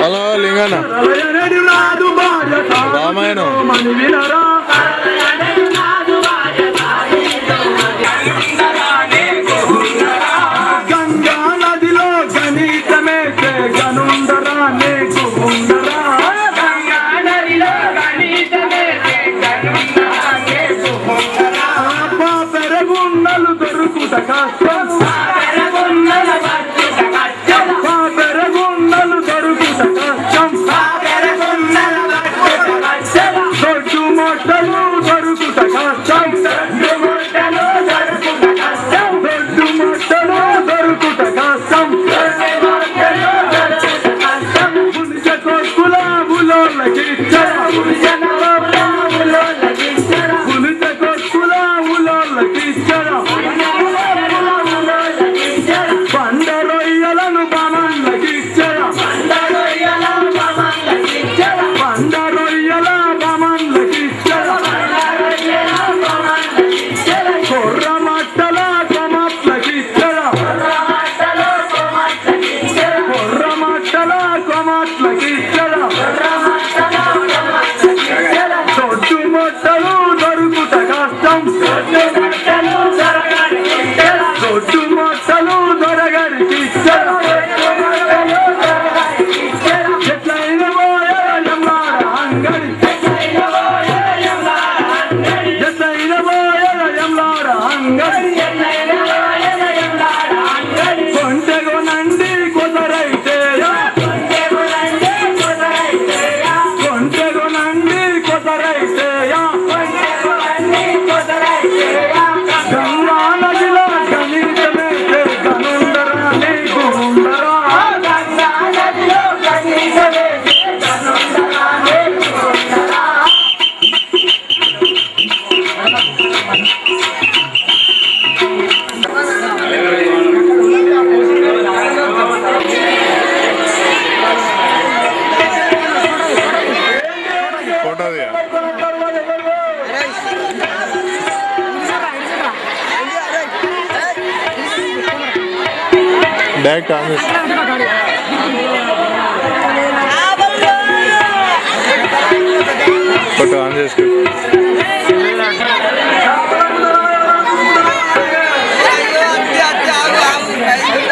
హలో లింగన్న రామాయణం గంగా నదిలో గణితమే గనుందరా నీకు ఉండరా గంగా నదిలో గణితమే పెరుగున్నలు దొరుకుట కష్టం పెరుగున్నలు దొరుకుట కష్టం దొడ్డు మొట్టలు దొరుకుట కష్టం దొడ్డు మొట్టలు దొరుకుట కష్టం పులిచ కొక్కుల ఉలోళ్ళకిచ్చర పులిచ కొక్కుల ఉలోళ్ళకిచ్చర బండ రొయ్యలను బమన్లకిచ్చర బండ రొయ్యల బమన్లకిచ్చర కొర్ర మట్టల కొమట్లకిచ్చర కొర్ర మట్టల కొమట్లకిచ్చర దొడ్డు మొట్టలు దొరుకుట కష్టం దొడ్డు మొట్టలు దొరగరికిచ్చర ఎట్లయిన పోయమ్మాడ అంగడి ఎట్లయిన పోయమ్మాడ అంగడి కొంటెగొనండి కొసరైతేయా కొంటెగొనండి కొసరైతేయా గంగా నదిలో గణితమే గనుందరా నీకు ఉండరా గంగా నదిలో గణితమే గనుందరా నీకు ఉండరా ఫోటో డైరెక్ట్ ఆన్ చేసి ఫోటో ఆన్ చేసుకో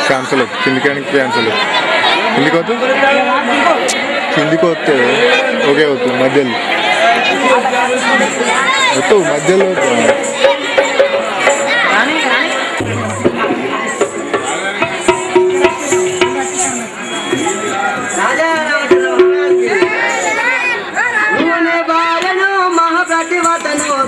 క్యాన్సల్ కిందికి క్యాన్సల్ కిందికి వద్దు కిందికి వస్తే ఓకే వద్దు మధ్యలో వద్దు మధ్యలో వద్దు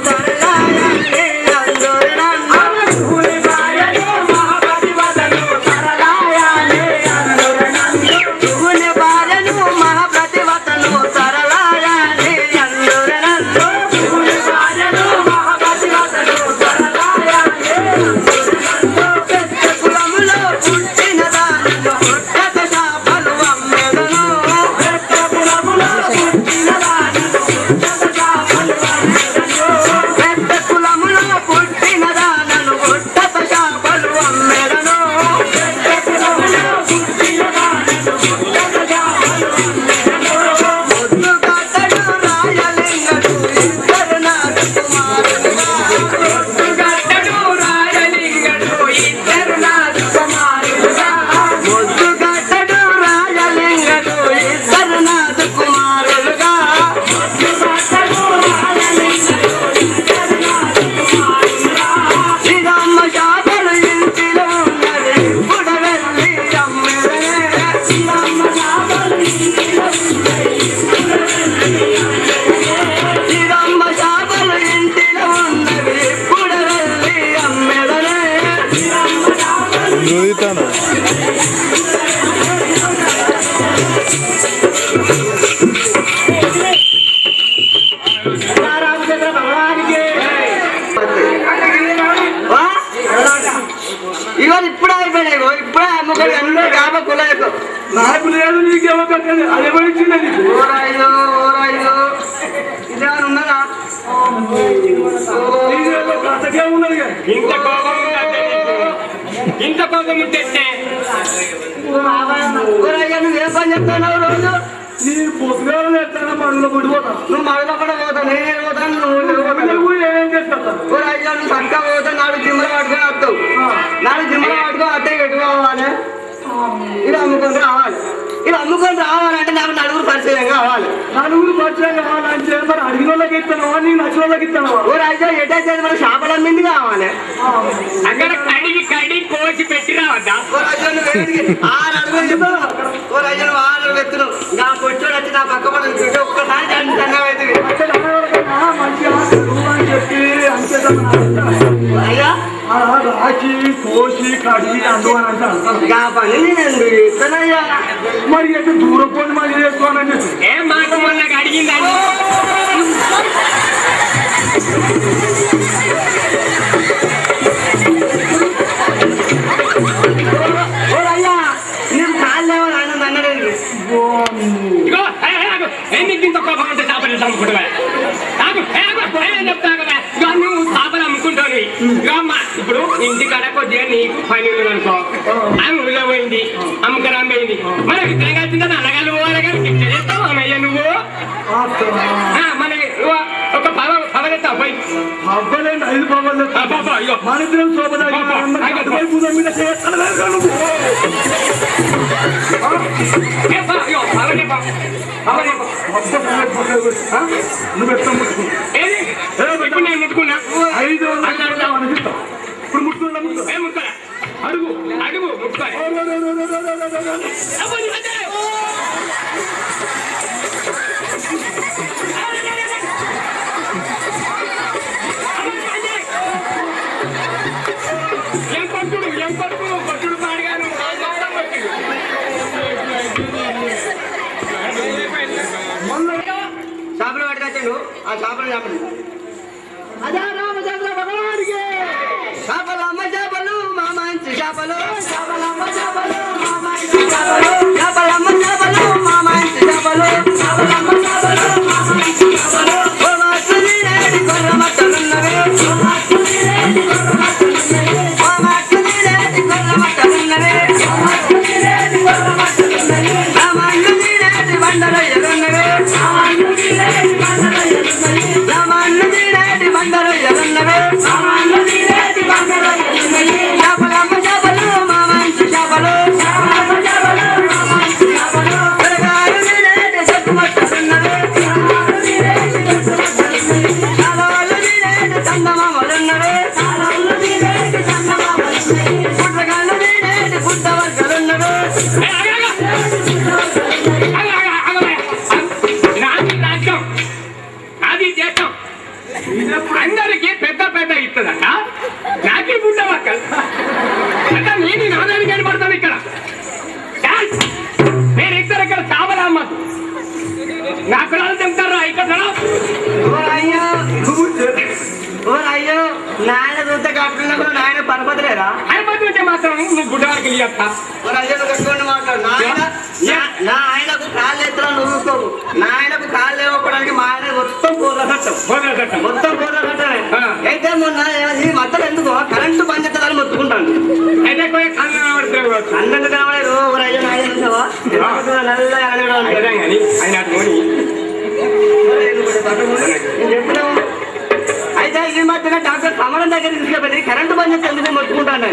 తరలాయాలి అందరు నన్ను శివుని భార్యను మహాప్రతివతను తరలాయాలి అందరు నన్ను శివుని భార్యను మహాప్రతివతను తరలాయాలి అందరు నన్ను శివుని భార్యను మహాప్రతివతను తరలాయాలి పెద్ద కులములో పుట్టిన దానిలో పుట్టక శాపలు అమ్మెదను పెద్ద కులములో పుట్టిన దానిలో పుట్టక శాపలు అమ్మెదను పెద్ద కులములో పుట్టిన దానను పుట్టక శాపలు అమ్మెదను పెద్ద కులములో పుట్టిన దానను పుట్టక శాపలు అమ్మెదను ముద్దు కట్టడు రాయలింగడు ఇద్దరు నాడు కుమారులుగా ముద్దు కట్టడు రాయలింగడు ఇద్దరు నాడు కుమారులుగా ముద్దు కట్టడు రాయలింగడు ఇద్దరు నాడు కుమారులుగా ముద్దు కట్టడు రాయలింగడు ఇద్దరు నాడు కుమారులుగా శ్రీరామ శాపలు ఇంటిలో ఉన్నది ఇప్పుడు వెళ్ళి అమ్మెదనే శ్రీరామ శాపలు ఇంటిలో ఉన్నది శ్రీరామ శాపలు ఇంటిలో ఉన్నవి ఇప్పుడు వెళ్ళి అమ్మెదనే శ్రీరామ శాపలు చూస్తాను రామచంద్ర భగవానికి ఇవాళ ఇప్పుడే అయిపోయినాయి ఇప్పుడే అమ్ముకొని అందరూ కాప కులకు నాకు లేదు నీకేమో కట్టదు అది ఎవరిచ్చింది ఓరాయిదో ఓరాయిదో ఇదేమైనా ఉన్నదా కథకే ఉన్నది ఇంత కోపం ఉందంటే నీకు? ఇంత కోపం ఉంటే ఓరయ్యా నువ్వు ఏ పని చెప్తున్నావు రోజు నీ పొద్దుగాల ఎట్లా పనులు పడిపోతా నువ్వు మగ కూడా పోతావు నేనే పోతాను నువ్వు ఏం చేస్తా ఓరయ్యా నువ్వు చక్కగా పోతావు నాలుగు జిమ్మలు పట్టుకొని వస్తావు నాలుగు జిమ్మలు పట్టుకొని అట్టే పెట్టుకోవాలి ఇలా అమ్ముకొని రావాలి ఇలా అమ్ముకొని రావాలంటే నాకు నలుగురు పరిచయం కావాలి నలుగురు పరిచయం కావాలంటే మరి అడిగిన వాళ్ళకి ఇస్తాను నీ నచ్చిన వాళ్ళకి ఇస్తాను ఓరయ్యా ఎటైతే మన చేపల మంది కావాలి అక్కడ కడిగి కోసి పెట్టి రావద్దా ఓరయ్యా నువ్వు ఏంటికి? 6 అడుగులు చెప్తావు ఓరయ్యా నువ్వు 6 అడుగులు ఎత్తున్నావు నా పొచ్చోడు వచ్చి నా పక్క పడ ఒక్కసారి దాన్ని సన్నమైతుంది మంచిగా చదువు అని చెప్పి అంతే అయ్యా రాకి కోసి కడిగి అందు అని అంటే అంటారు ఆ పని నేను ఎందుకు చేస్తానయ్యా మరి ఎక్కడ దూరం పోయి మరి చేసుకోవాలని చెప్పి ఏం మాట మొన్న అడిగిందని ఓరయ్యా నేను కాళ్ళేమో ఆనంద్ అన్నాడు ఇగో ఎందుకు ఇంత కోపం ఉంటే చేపలు అమ్ముకుంటా చెప్తా కదా ఇక నువ్వు చేపలు అమ్ముకుంటావు ఇక అమ్మ ఇప్పుడు ఇంటికాడ కొద్దిగా నీకు పని ఉంది అనుకో ఆమె ఊళ్ళో పోయింది అమ్మకరా పోయింది మనకి తిరగాల్సిందా అన్నగాళ్ళు పోవాలి కానీ గిట్ట చేస్తావు అమ్మయ్య నువ్వు మనకి ఒక పవరెత్తావు పోయి అవ్వలేదు 5 పవర్లు మన ఇద్దరం శోభ మీద చేస్తాను నువ్వు ఎట్లా ముట్టుకో ఇప్పుడు నేను ముట్టుకున్నా 500 అనిపిస్తావు ఇప్పుడు ముట్టుకున్నా ముట్టుకోరా అడుగు అడుగు ముట్టుకోరా ఏం పట్టుడు పాడుగాను చేపలు పట్టుకొచ్చాడు ఆ చేపలు చేపలు అదే రామచంద్ర భగవానికి చేపలమ్మ చేపలు మా మంచి చేపలు చేపలమ్మ చేపలు మా మంచి చేపలు చేపలమ్మ చేపలు మా మంచి చేపలు చేపలమ్మ చేపలు మా మంచి చేపలు ఓ మాసుని రేడి కొర్రమట్టలున్నవే ఓ మాసుని రేడి కొర్రమట్టలున్నవే ఓ మాసుని రేడి కొర్రమట్టలున్నవే ఓ మాసుని రేడి కొర్రమట్టలున్నవే రామన్నుని రేడి బండరయ్యలున్నవే రామన్నుని రేడి బండరయ్యలున్నవే రామన్నుని రేడి బండరయ్యలున్నవే రామన్నుని రేడి బండరయ్యలున్నవే చేపలమ్మ చేపలు మా మంచి చేపలు చేపలమ్మ చేపలు మా మంచి చేపలు పెరగారుని రేడి చెట్టుమట్టలున్నవే పెరగారుని రేడి చెట్టుమట్టలున్నవే చాలోళ్ళుని రేడి చందమామలున్నవే చాలోళ్ళుని రేడి చందమామలున్నవే పుట్టగాళ్ళుని రేడి పుట్టవర్గలున్నవే నాది రాజ్యం అది దేశం అందరికి పెద్ద పెద్ద ఇస్తుందట నాకే బుడ్డ మక్కలు అంటే నేను నాదానికి కనబడతాను ఇక్కడ నేను ఇద్దరు ఇక్కడ చావలా అమ్మ నాకు రాదు తింటారా ఇక్కడ అయ్యో నాయన చూస్తే కట్టుకున్నా కూడా నాయన పరపతిలేరా అయిపోతుంటే మాత్రం నువ్వు గుడ్డవారికి చెప్తా అయ్యో కట్టుకోండి మాట్లాడు నా ఆయనకు కాళ్ళు ఎత్తులో నువ్వుకోవు నా ఆయనకు కాళ్ళు ఇవ్వడానికి మా ఆయన మొత్తం కూరల కట్టం మొత్తం కూరల కట్టమే అయితే మొన్న ఈ మధ్యలో ఎందుకో కరెంటు పంచాలని మొత్తుకుంటాను అయితే అన్నంత కనబడలేదు అయ్యో నాయన చూసావా నల్లగా ఆయన చెప్పినావు అయితే ఈ మధ్యన డాక్టర్ సమరం దగ్గర తీసుకుపోయి కరెంటు బంద్ చేస్తే ఎందుకు మొత్తుకుంటాను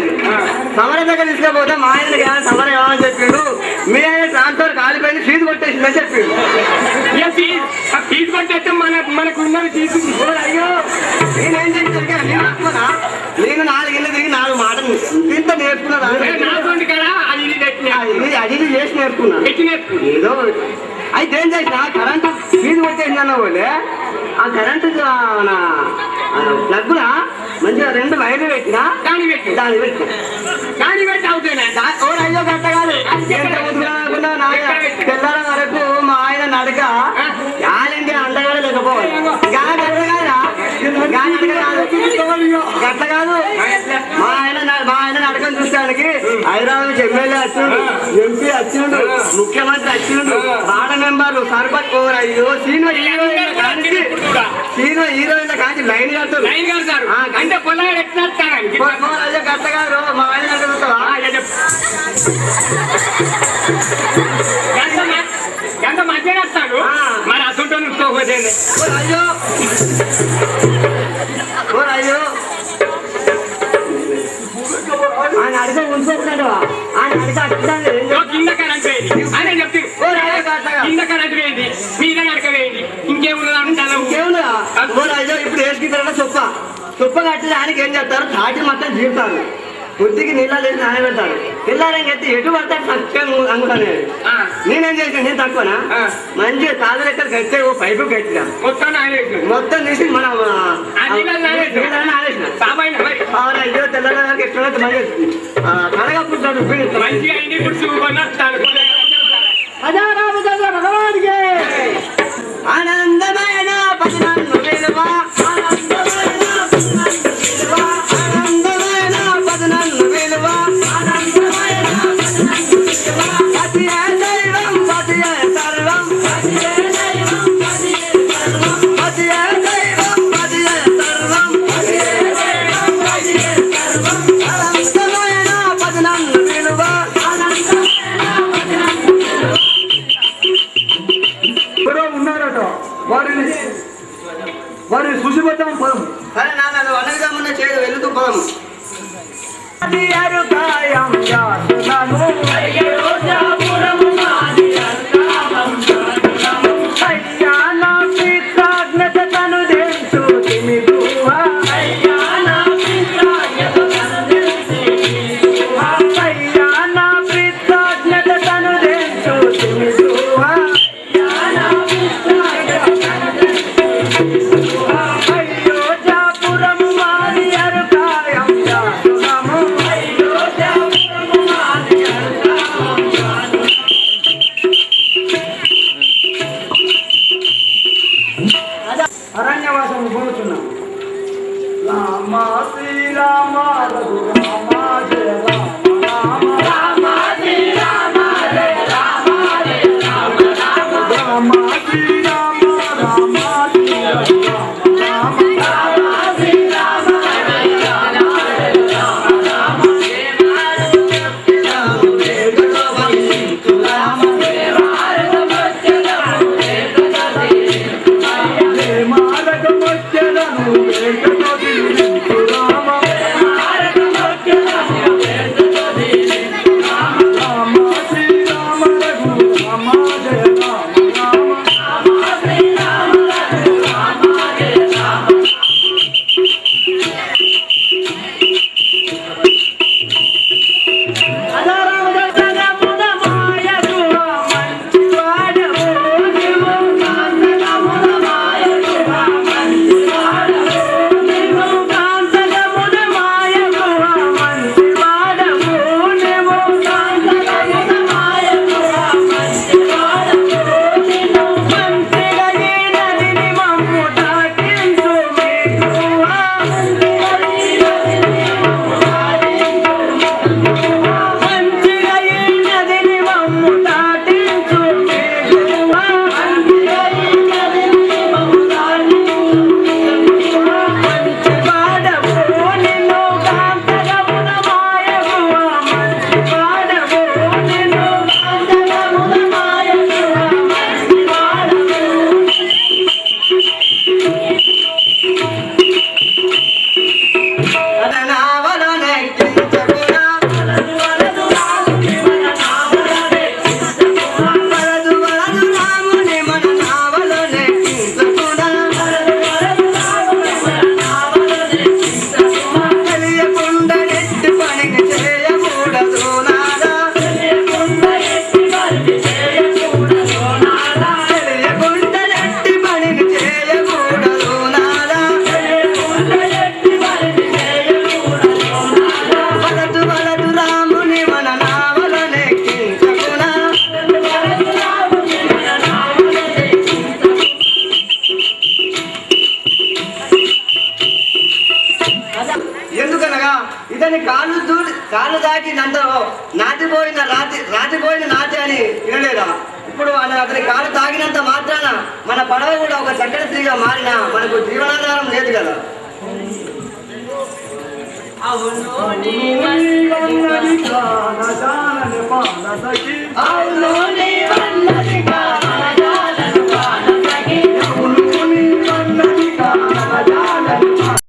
సమరం దగ్గర తీసుకుపోతే మా ఆయన సమరం ఏమని చెప్పిండు మీ ఆయన ట్రాన్స్ఫర్ కాలిపోయింది ఫీజు కొట్టేసిందని చెప్పిండు ఫీజు కొట్టేస్తే మనకు ఉన్నది తీసుకు అయ్యో నేనేం చేసి నేను 4 ఇళ్ళు తిరిగి 4 మాటలు ఇంత నేర్చుకున్నా అది చేసి నేర్చుకున్నా ఏదో అయితే ఏం చేసిన కరెంటు ఫీజు కొట్టేసింది అన్న వాళ్ళే ఆ కరెంటు ప్లగ్గులా మంచిగా 2 వైర్లు పెట్టినా దాన్ని పెట్టి అవుతాయి అయ్యో గట్ట కాదు తెల్లార వరకు మా ఆయన నడక యాలంటే అందగానే లేకపోవాలి గట్ట కాదు మా ఆయన నడకని చూడడానికి హైదరాబాద్ ఎమ్మెల్యే వచ్చిండు ఎంపీ వచ్చిండు ముఖ్యమంత్రి వచ్చిండు వార్డు మెంబర్లు సర్పంచ్ అయ్యో సినిమా హీరోయిన్ల కాంచి లైన్ కడతారు అంటే పొలాలు ఎట్లా అయ్యో గట్ట కాదు మా ఆయన నడుగుతావా ఎంత మంచిగా వస్తాడు మరి అసలు చూసుకోకపోతే అయ్యో అయ్యో ఆయన అడిగే ఉంచుకుంటాడు ఆయన అడిగే కింద కరెంట్ వేయండి ఆయన చెప్తే కింద కరెంట్ వేయండి మీద నడక వేయండి ఇంకేమున్నదా అయ్యో ఇప్పుడు వేసుకుంటారా చొప్ప కట్టి ఆయనకి ఏం చేస్తారు తాటి మొత్తం జీవుతారు బుద్ధికి నీళ్ళ లేచి నానబెడతారు పిల్లలని ఎత్తి ఎటు పడతాడు తక్కువ అనుకున్నాను నేనేం చేసాను నేను తక్కువనా మంచిగా కాళ్ళ లెక్కలు కట్టే ఓ పైపు కట్టినా మొత్తం తీసి మనం అయ్యో తెల్లడానికి ఎట్లా మంచి కడగప్పుడుతాడు భగవానికి ఆనందమైన పదినాన్ను వేలువా వారిని చూసిపోతాం పదం సరే నాన్న అనగదామన్న చేయదు వెళుతూ పదము అరణ్యవాసము పోతున్నాం రామ శ్రీరామ రఘురామ జయ రామ రామ శ్రీరామ జయ రామ జయ రామ రామ శ్రీరామ రామ జయ రామ రామ శ్రీరామ జయ రామ వలదు వలదు రాముని మన నావలనెక్కించకునా ఎందుకనగా ఇతని కాలు దాటినంత రాతిపోయిన నాటి అని వినలేదా? ఇప్పుడు అతని కాలు తాగినంత మాత్రాన మన పడవ కూడా ఒక చక్కటి స్త్రీగా మారిన మనకు జీవనాధారం లేదు కదా. అవును